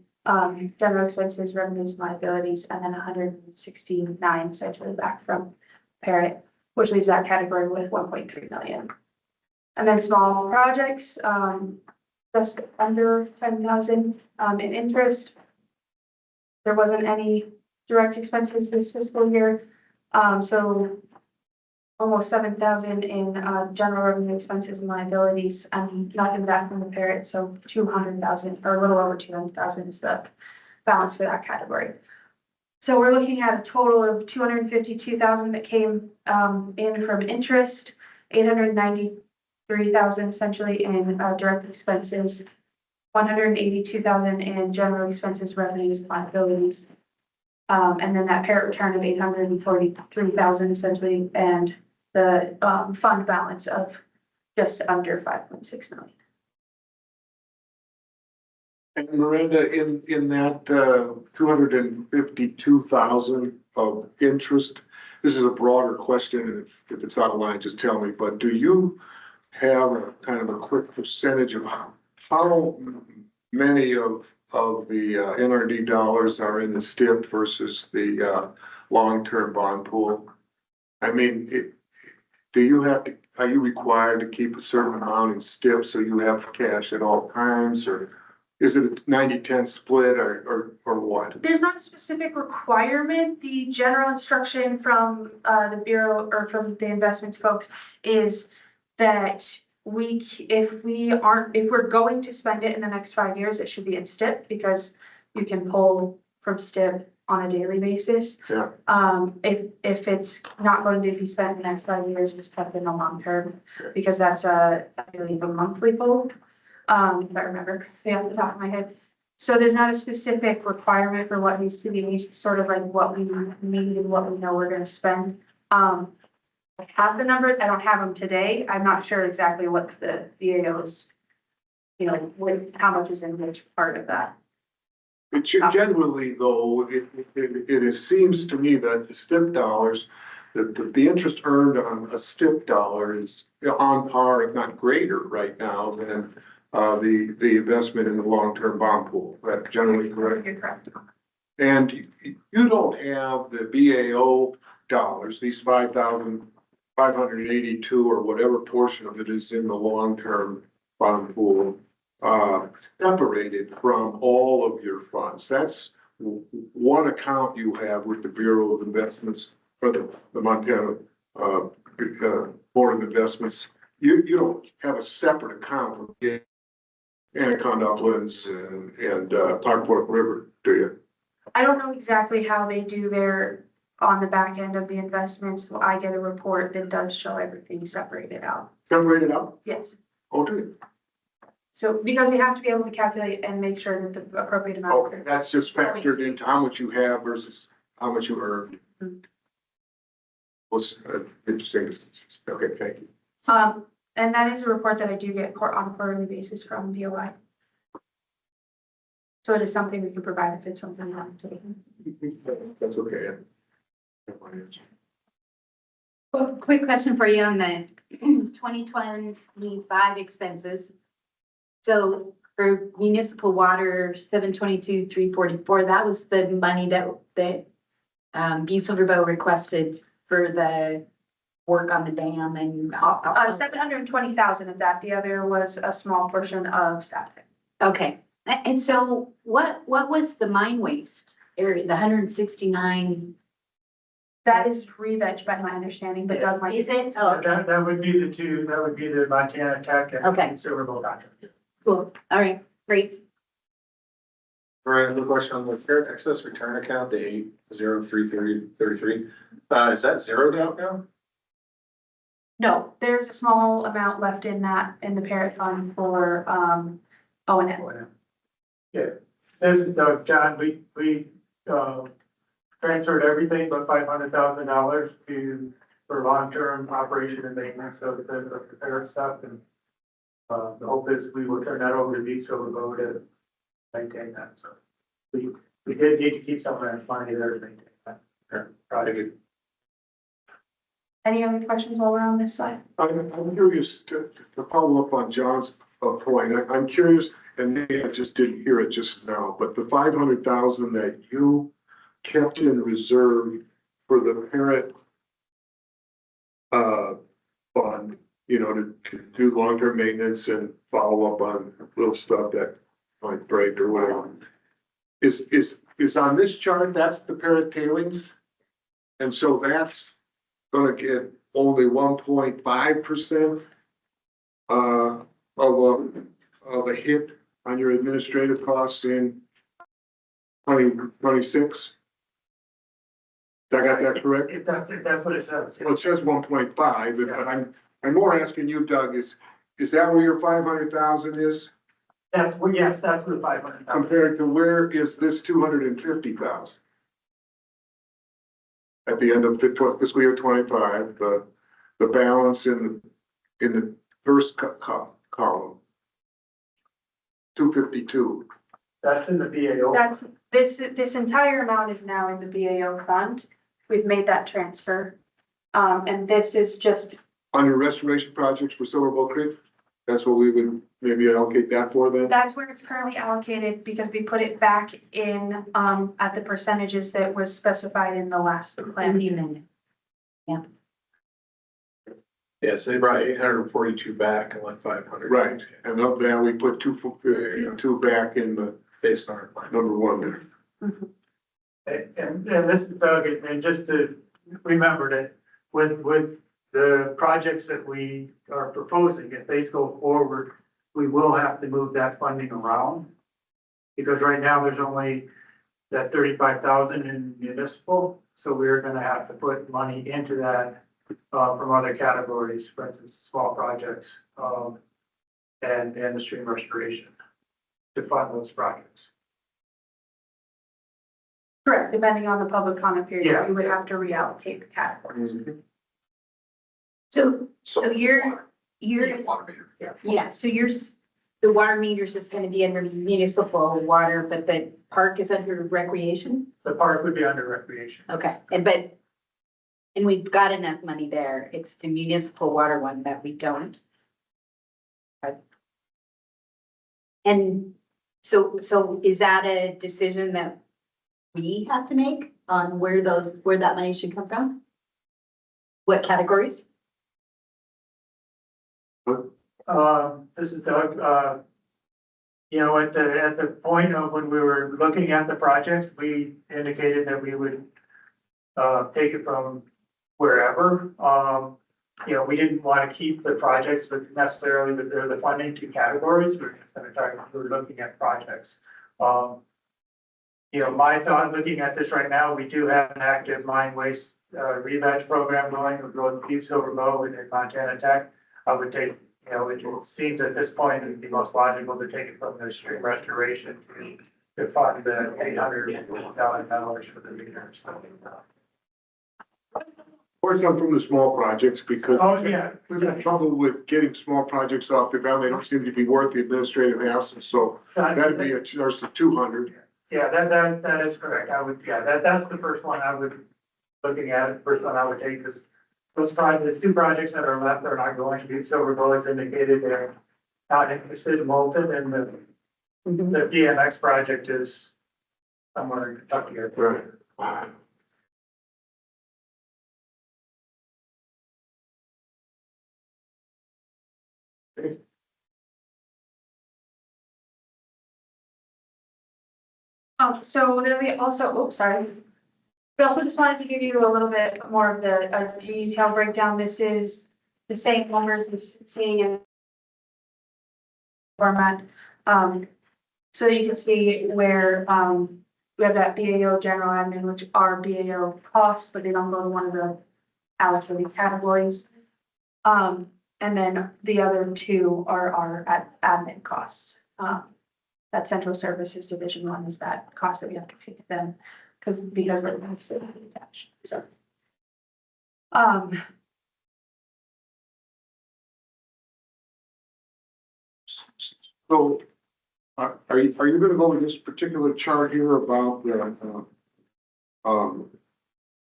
general expenses, revenues, and liabilities, and then 169 essentially back from parrot, which leaves that category with 1.3 million. And then small projects, just under 10,000 in interest. There wasn't any direct expenses this fiscal year, so almost 7,000 in general revenue expenses and liabilities, and nothing back from the parrot, so 200,000 or a little over 200,000 is the balance for that category. So we're looking at a total of 252,000 that came in from interest, 893,000 essentially in direct expenses, 182,000 in general expenses, revenues, and liabilities. And then that parrot return of 843,000 essentially, and the fund balance of just under 5.6 million. And Miranda, in that 252,000 of interest, this is a broader question, and if it's out of line, just tell me, but do you have a kind of a quick percentage of how many of the NRD dollars are in the STIP versus the long-term bond pool? I mean, are you required to keep a certain amount in STIP so you have cash at all times, or is it a 90-10 split or what? There's not a specific requirement. The general instruction from the Bureau or from the investments folks is that if we're going to spend it in the next 5 years, it should be in STIP because you can pull from STIP on a daily basis. Yeah. If it's not going to be spent in the next 5 years, it's kept in the long term because that's I believe a monthly pull. If I remember correctly off the top of my head. So there's not a specific requirement for what needs to be, it's sort of like what we need and what we know we're gonna spend. I have the numbers, I don't have them today, I'm not sure exactly what the VAOs, you know, how much is in which part of that. It should generally, though, it seems to me that the STIP dollars, the interest earned on a STIP dollar is on par, if not greater right now than the investment in the long-term bond pool. That's generally correct. You're correct. And you don't have the BAO dollars, these 5,582 or whatever portion of it is in the long-term bond pool, separated from all of your funds. That's one account you have with the Bureau of Investments or the Montana Board of Investments. You don't have a separate account for Anaconda Uplands and Clark Fork River, do you? I don't know exactly how they do their, on the back end of the investments, so I get a report that does show everything separated out. Separated out? Yes, Oh, do you? so because we have to be able to calculate and make sure that the appropriate amount. Okay, that's just factored into how much you have versus how much you earned. Was interesting. Okay, thank you. And that is a report that I do get on a quarterly basis from BOI. So it is something we can provide if it's something you want to. That's okay. Well, quick question for you on the 2025 expenses. So for municipal water, 722,344, that was the money that Bucyrus River requested for the work on the dam and. 720,000 of that, the other was a small portion of staff. Okay, and so what was the mine waste area, the 169? That is re-veg by my understanding, but Doug might. Is it? Oh, okay, That would be the two, that would be the Montana Tech and Okay. Silver Bowl contract. cool, all right, great. All right, another question on the parent excess return account, the 803333. Is that zeroed out now? No, there's a small amount left in that, in the parent fund for, O&M. Yeah, this is Doug, John, we transferred everything but $500,000 for long-term operation and maintenance of the parent stuff, and the hope is we will turn that over to B Silver Bowl to maintain that, so we did need to keep some of that money there to maintain that project. Any other questions while we're on this slide? I'm curious to follow up on John's point. I'm curious, and maybe I just didn't hear it just now, but the 500,000 that you kept in reserve for the parent fund, you know, to do long-term maintenance and follow up on little stuff that might break or whatever. Is on this chart, that's the parent tailings? And so that's gonna get only 1.5% of a hit on your administrative costs in 2026. Did I got that correct? If that's what it says. Well, it says 1.5, but I'm more asking you, Doug, is that where your 500,000 is? That's where, yes, that's where the 500,000. Compared to where is this 250,000? At the end of fiscal year 25, the balance in the first column, 252. That's in the BAO. That's, this entire amount is now in the BAO fund. We've made that transfer. And this is just, On your restoration projects for Silver Bowl Creek, that's what we would maybe allocate that for then? that's where it's currently allocated because we put it back in, at the percentages that was specified in the last plan. The amendment. Yes, they brought 842 back and like 500. Right, and of that, we put 252 back in the Based on our plan. number one there. And this is Doug, and just to remember that with the projects that we are proposing, if they go forward, we will have to move that funding around. Because right now, there's only that 35,000 in municipal, so we're gonna have to put money into that from other categories, for instance, small projects, and the stream restoration to fund those projects. Correct, depending on the public comment period, Yeah. we would have to reallocate the categories. So you're, yeah, so the water meters is gonna be under municipal water, but the park is under recreation? The park would be under recreation. Okay, and we've got enough money there. It's the municipal water one that we don't. Okay. And so is that a decision that we have to make on where that money should come from? What categories? This is Doug, you know, at the point of when we were looking at the projects, we indicated that we would take it from wherever. You know, we didn't want to keep the projects with necessarily with the funding two categories. We're just gonna try, we're looking at projects. You know, my thought, looking at this right now, we do have an active mine waste rebadge program going, we're going to Silver Bow and in Montana Tech. I would take, you know, it seems at this point it would be most logical to take it from the stream restoration to fund the $800,000 for the meters. Or some from the small projects, because Oh, yeah. we've had trouble with getting small projects off the ground. They don't seem to be worth the administrative hassle, so that'd be a charge of 200. Yeah, that is correct. I would, yeah, that's the first one I would, looking at it, first one I would take is those projects, the two projects that are left are not going to be, Silver Bow has indicated they're not interested in Moulton, and the BMX project is somewhere in Kentucky. Right. So then we also, oops, sorry. We also just wanted to give you a little bit more of a detailed breakdown. This is the same numbers you've seen in format. So you can see where, we have that BAO general admin, which are BAO costs, but they don't go to one of the allocated categories. And then the other two are our admin costs. That central services division one is that cost that we have to pay to them because we're attached, so. So, are you gonna go with this particular chart here about the,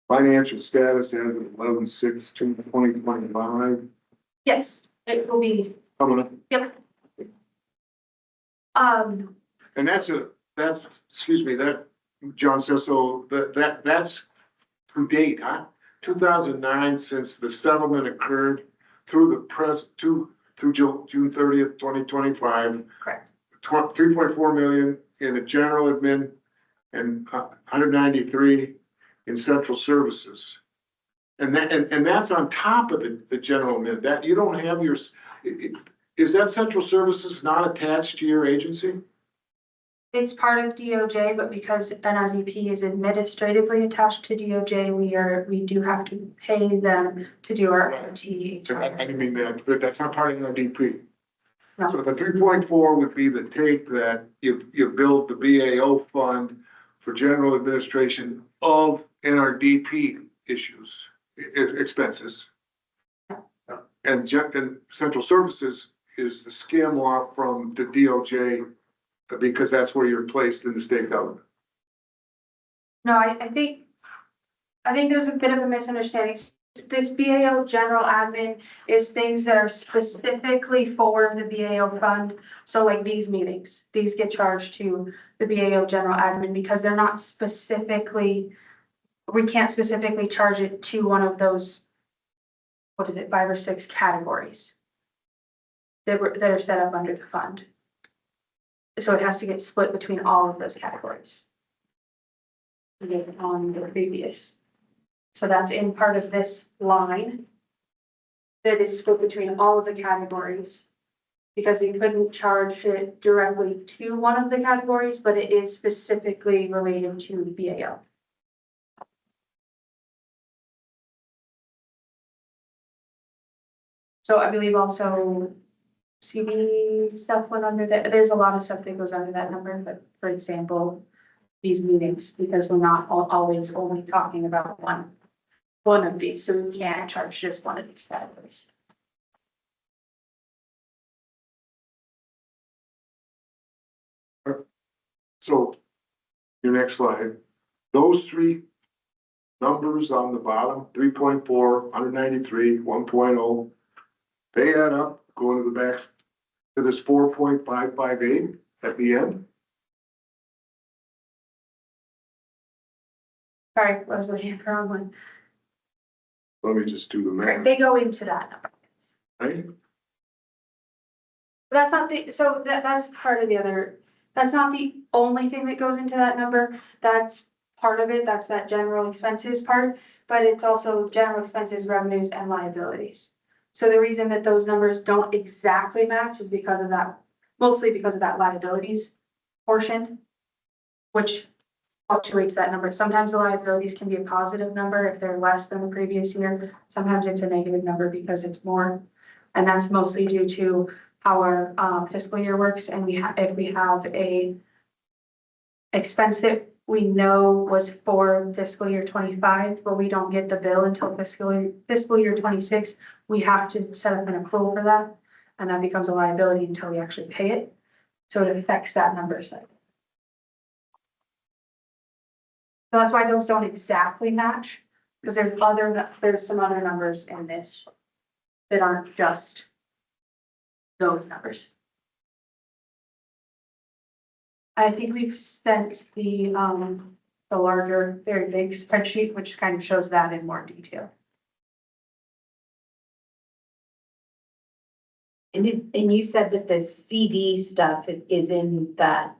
financial status as of 11/6/2025? Yes, it will be, Coming up, yep. and that's, excuse me, that, John says, so that's to date, huh? 2009, since the settlement occurred through the through June 30th, 2025. Correct. 3.4 million in the general admin and 193 in central services. And that's on top of the general admin. That you don't have your, is that central services not attached to your agency? It's part of DOJ, but because NRDP is administratively attached to DOJ, we do have to pay them to do our OT. I didn't mean that, but that's not part of NRDP. No. So the 3.4 would be the take that you build the BAO fund for general administration of NRDP issues, expenses. And central services is the skim off from the DOJ because that's where you're placed in the state government. No, I think there's a bit of a misunderstanding. This BAO general admin is things that are specifically for the BAO fund. So like these meetings, these get charged to the BAO general admin because they're not specifically, we can't specifically charge it to one of those, what is it, 5 or 6 categories that are set up under the fund. So it has to get split between all of those categories. On the previous. So that's in part of this line that is split between all of the categories. Because we couldn't charge it directly to one of the categories, but it is specifically related to BAO. So I believe also CD stuff went under that. There's a lot of stuff that goes under that number, but for example, these meetings, because we're not always only talking about one of these, so we can't charge just one of these categories. So your next slide, those three numbers on the bottom, 3.4, 193, 1.0, they add up, going to the back to this 4.558 at the end. Sorry, I was looking at the wrong one. Let me just do the Right, math, they go into that number. right? But that's not the, so that's part of the other, that's not the only thing that goes into that number. That's part of it, that's that general expenses part, but it's also general expenses, revenues and liabilities. So the reason that those numbers don't exactly match is because of that, mostly because of that liabilities portion, which fluctuates that number. Sometimes the liabilities can be a positive number if they're less than the previous year. Sometimes it's a negative number because it's more. And that's mostly due to how our fiscal year works. And if we have a expense that we know was for fiscal year 25, but we don't get the bill until fiscal year 26, we have to set up an accrual for that. And that becomes a liability until we actually pay it. So it affects that number set. So that's why those don't exactly match, because there's some other numbers in this that aren't just those numbers. I think we've sent the larger, very big spreadsheet, which kind of shows that in more detail. And you said that the CD stuff is in that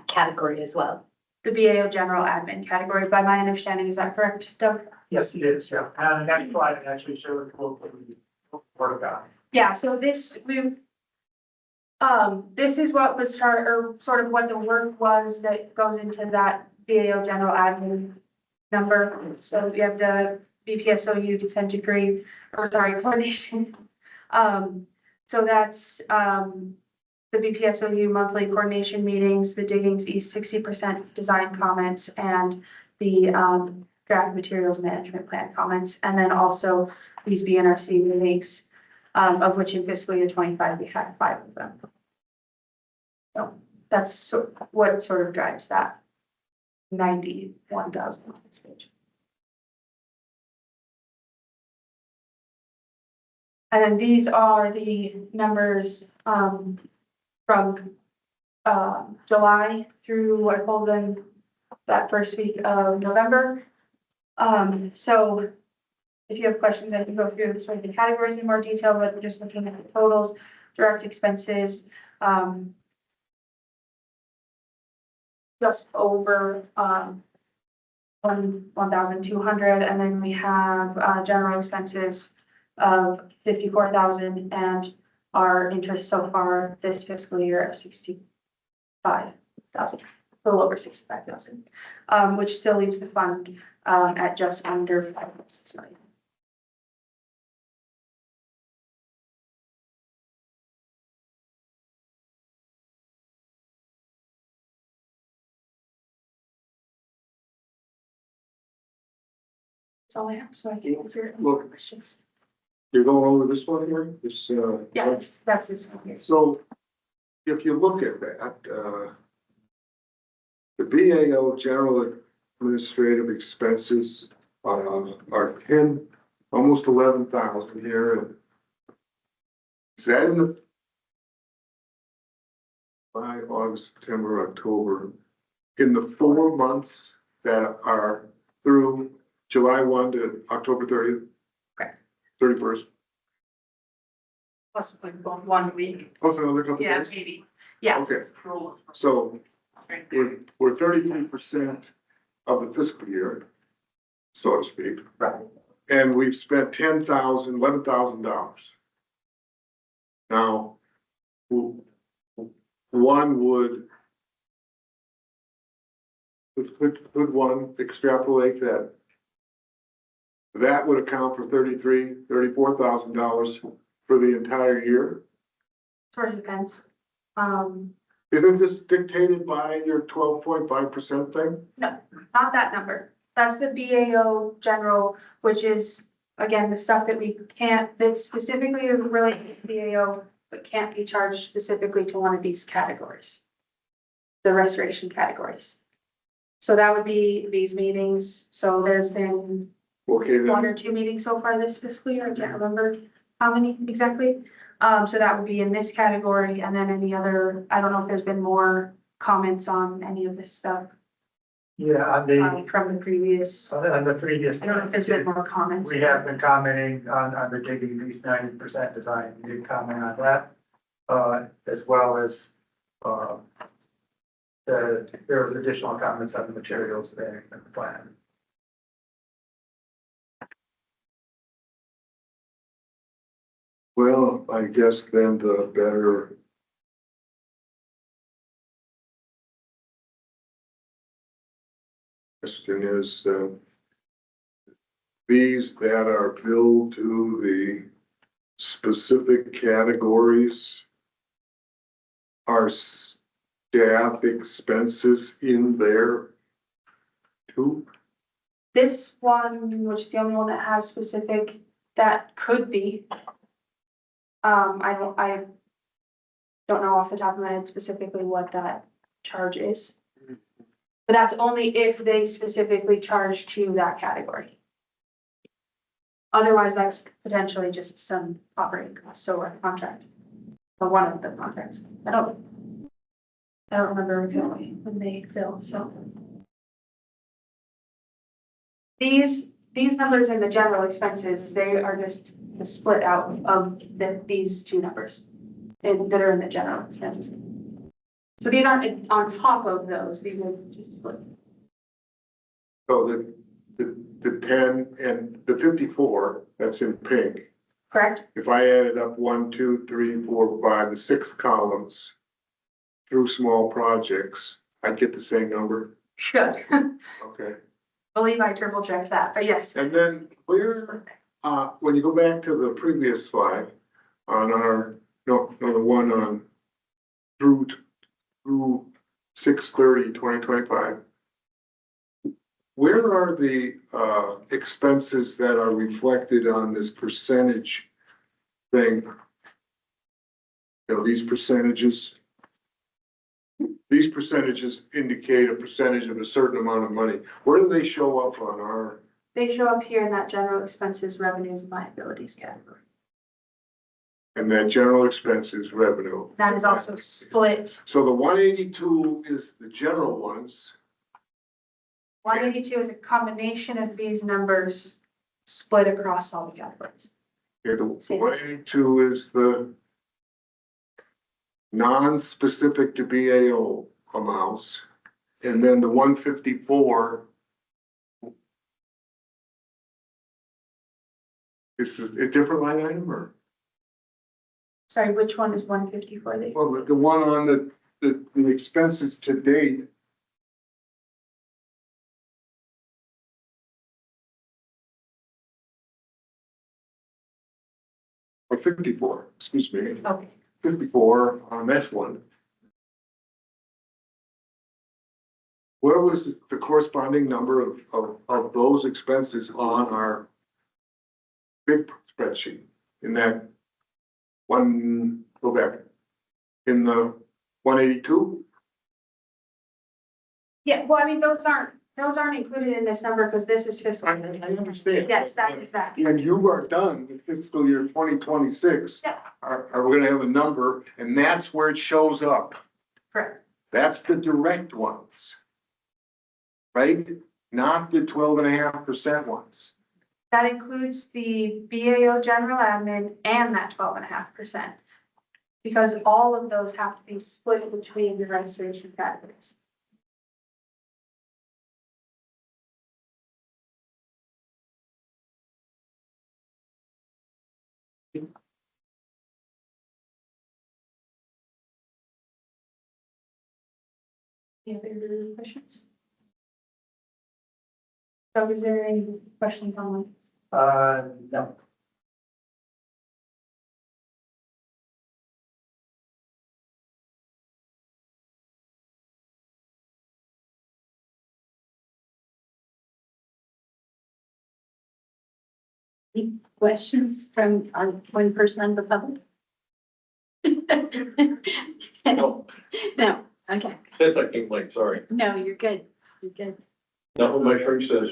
category as well. The BAO general admin category, by my understanding, is that correct, Doug? Yes, it is, yeah. And that slide actually shows what we report about. Yeah, so this is what was sort of what the work was that goes into that BAO general admin number. So we have the BPSOU consent decree, coordination. So that's, the BPSOU monthly coordination meetings, the Diggings East 60% design comments, and the draft materials management plan comments, and then also these BNRC meetings, of which in fiscal year 25 we had 5 of them. So that's what sort of drives that 91,000 on this page. And then these are the numbers from July through, I pulled them that first week of November. So if you have questions, I can go through sort of the categories in more detail, but just looking at the totals, direct expenses, just over 1,200, and then we have general expenses of 54,000, and our interest so far this fiscal year of 65,000, a little over 65,000, which still leaves the fund at just under 5.6 million. That's all I have, so I can answer any Look. questions. You're going over this one here, this, Yeah, that's this one here. so if you look at that, the BAO general administrative expenses are 10, almost 11,000 here. Is that in the July, August, September, October, in the 4 months that are through July 1 to October 30th? Correct. 31st, Plus like 1 week. plus another couple Yeah, days? maybe. Yeah. Okay, so Right there. we're 33% of the fiscal year, so to speak. Right. And we've spent $11,000. Now, one could one extrapolate that? That would account for $34,000 for the entire year? Sort of depends. Isn't this dictated by your 12.5% thing? not that number. That's the BAO general, which is, again, the stuff that we can't, that specifically related to BAO, but can't be charged specifically to one of these categories. The restoration categories. So that would be these meetings. So there's been Okay, one or then, two meetings so far this fiscal year. I can't remember how many exactly. So that would be in this category, and then any other, I don't know if there's been more comments on any of this stuff Yeah, from the previous. on the previous. I don't know if there's been more comments. We have been commenting on the digging East 90% design. We did comment on that, as well as, there was additional comments on the materials there in the plan. well, I guess then the better. Question is, these that are billed to the specific categories are staff expenses in there too? This one, which is the only one that has specific, that could be. I don't know off the top of my head specifically what that charge is. But that's only if they specifically charge to that category. Otherwise, that's potentially just some operating costs, so a contract. Or one of the contracts. I don't remember exactly when they fill, so. These numbers in the general expenses, they are just the split out of these two numbers. That are in the general expenses. So these aren't on top of those, these are just split. So the 10 and the 54, that's in pink. Correct? If I added up 1, 2, 3, 4, 5, the 6 columns through small projects, I'd get the same number. Should. Okay. Believe I triple checked that, but yes. And then where, when you go back to the previous slide on our, no, the one on through 6/30/2025. Where are the expenses that are reflected on this percentage thing? You know, these percentages indicate a percentage of a certain amount of money. Where do they show up on our? They show up here in that general expenses, revenues, and liabilities category. And that general expenses revenue. That is also split. So the 182 is the general ones. 182 is a combination of these numbers split across all the categories. Okay, the 182 is the non-specific to BAO amounts. And then the 154 is a different line item or? Sorry, which one is 154? Well, the one on the expenses to date. Or 54, excuse me, Okay. 54 on that one. What was the corresponding number of those expenses on our big spreadsheet in that one, go back, in the 182? Yeah, well, I mean, those aren't included in this number because this is fiscal. I understand. Yes, that is that. When you are done with fiscal year 2026, Yeah. are we gonna have a number, and that's where it shows up. Correct. That's the direct ones. Right? Not the 12.5% ones. That includes the BAO general admin and that 12.5%. Because all of those have to be split between the restoration categories. Any other questions? So is there any questions on? No. Any questions from, on one person on the public? No. No, okay. Says I can like, sorry. No, you're good. You're good. Not what my shrink says.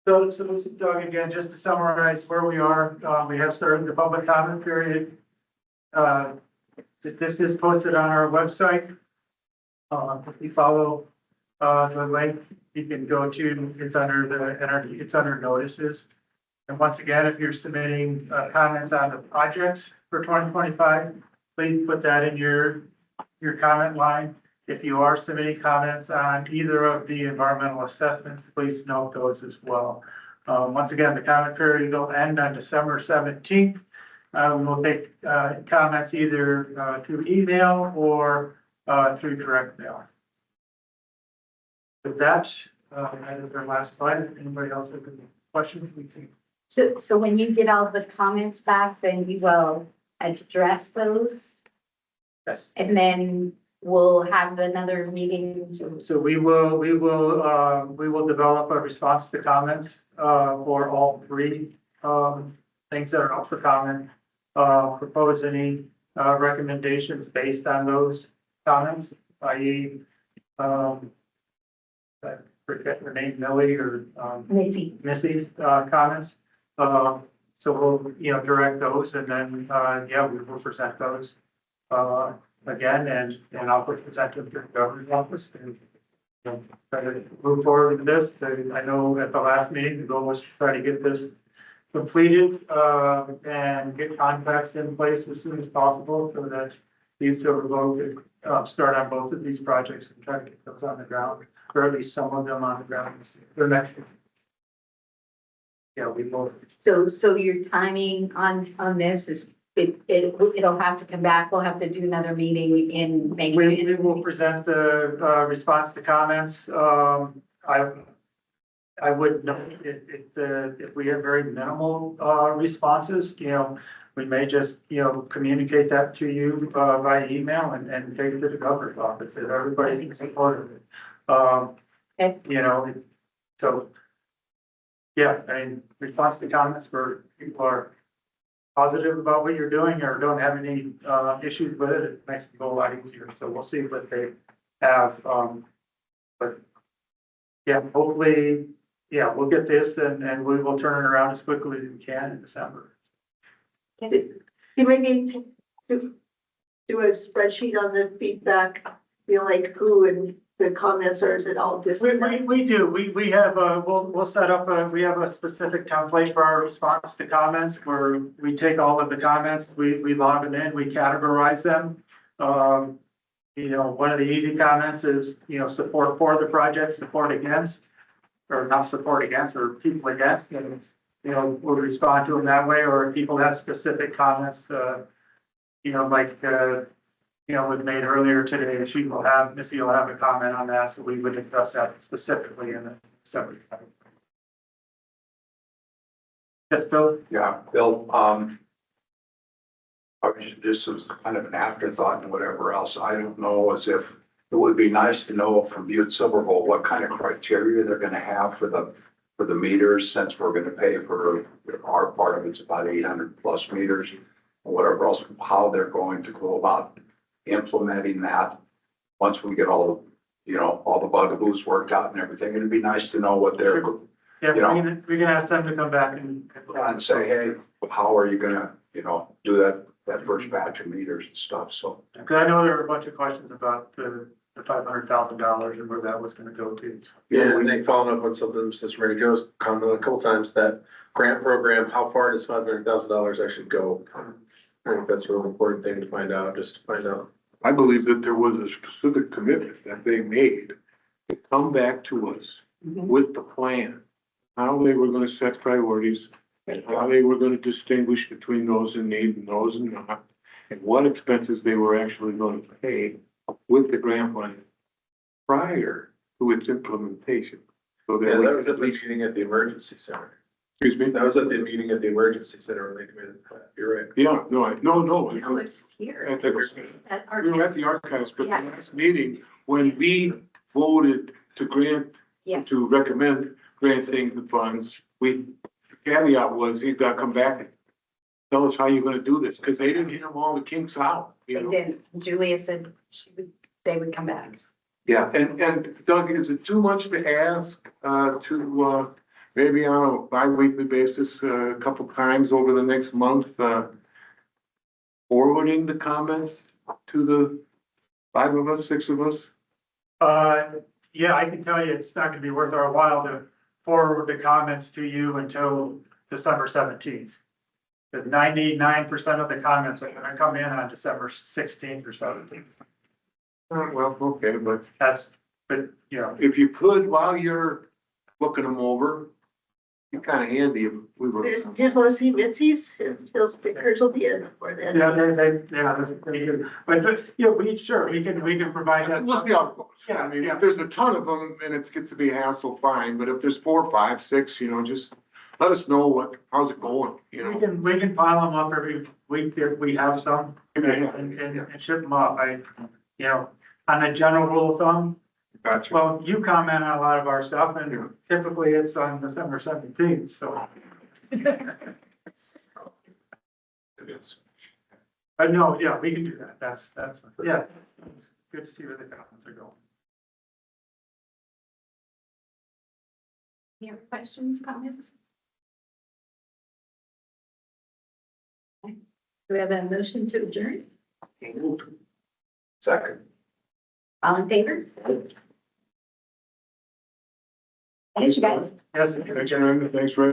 So this is Doug again, just to summarize where we are, we have started the public comment period. This is posted on our website. If you follow, the link, you can go to, it's under the NRDP, it's under notices. And once again, if you're submitting, comments on the projects for 2025, please put that in your comment line. If you are submitting comments on either of the environmental assessments, please note those as well. Once again, the comment period will end on December 17th. We will take comments either through email or through direct mail. With that, that is our last slide. Anybody else have any questions? We can. So when you get all the comments back, then you will address those Yes. and then we'll have another meeting. So we will develop a response to comments for all three things that are up for comment. Propose any recommendations based on those comments, i.e. I forget her name, Millie or Missy's comments. So we'll, direct those and then, we will present those again and I'll present them to the governor's office and try to move forward with this. I know at the last meeting, the goal was to try to get this completed and get contracts in place as soon as possible so that the Silver Bow could start on both of these projects and try to get those on the ground, or at least some of them on the ground. The next year. Yeah, we both. So your timing on this is, it'll have to come back. We'll have to do another meeting in May. We will present the response to comments. I would note if we have very minimal responses, we may just, communicate that to you by email and take it to the governor's office if everybody's in support of it. Okay. So, yeah, response to comments where people are positive about what you're doing or don't have any issues with it, it makes it go a lot easier. So we'll see what they have. But yeah, hopefully, we'll get this and we will turn it around as quickly as we can in December. You maybe do a spreadsheet on the feedback, like who and the comments, or is it all just? We do. We have we'll set up we have a specific template for our response to comments where we take all of the comments, we log them in, we categorize them. One of the easy comments is, support for the project, support against, or not support against, or people against, and, we'll respond to them that way, or if people have specific comments, was made earlier today, Missy will have a comment on that, so we would address that specifically in a separate. Yes, Bill? Yeah, Bill, I was just as kind of an afterthought and whatever else. I don't know as if it would be nice to know from you at Silver Bowl what kind of criteria they're gonna have for the meters, since we're gonna pay for our part of it's about 800 plus meters or whatever else, how they're going to go about implementing that once we get all the bugaboos worked out and everything. It'd be nice to know what they're, Yeah, we can ask them to come back and say, hey, how are you gonna, do that first batch of meters and stuff, so. because I know there were a bunch of questions about the $500,000 and where that was gonna go to. Yeah, and then following up on something Mr. Mary Joe's commented a couple times, that grant program, how far does $500,000 actually go? I think that's a real important thing to find out, just to find out. I believe that there was a specific commitment that they made to come back to us with the plan, how they were gonna set priorities and how they were gonna distinguish between those in need and those in not, and what expenses they were actually going to pay with the grant money prior to its implementation. So Yeah, we that was could at the meeting at the emergency center. Excuse me? That was at the meeting at the emergency center when they committed, you're right. Yeah, no, no. I was here. At the- At We were at the archives, but the last meeting, when we voted to grant, Yeah. to recommend granting the funds, the caveat was he's got to come back and tell us how you're gonna do this, because they didn't have all the kinks out, you They know? did. Julia said they would come back. Yeah, and Doug, is it too much to ask, to, maybe on a bi-weekly basis, a couple times over the next month, forwarding the comments to the 5 of us, 6 of us? Yeah, I can tell you, it's not gonna be worth our while to forward the comments to you until December 17th. The 99% of the comments are gonna come in on December 16th or 17th. Well, okay, but But, you know, if you could, while you're looking them over, it's kind of handy if we were. Just wanna see Mitzi's, those pictures will be in before then. yeah, but, you know, we can provide that. Look, yeah, of course. I mean, if there's a ton of them and it gets to be a hassle, fine, but if there's 4, 5, 6, you know, just let us know how's it going, you know? We can pile them up every week if we have some Yeah. and ship them up. You know, on a general rule of thumb, Gotcha. well, you comment on a lot of our stuff and typically it's on December 17th, so. It is. But no, yeah, we can do that. That's, yeah, it's good to see where the comments are going. Any other questions, comments? Do we have a motion to adjourn? Second. All in favor? Thanks, you guys. Yes. Thanks, Aaron. Thanks, Ray.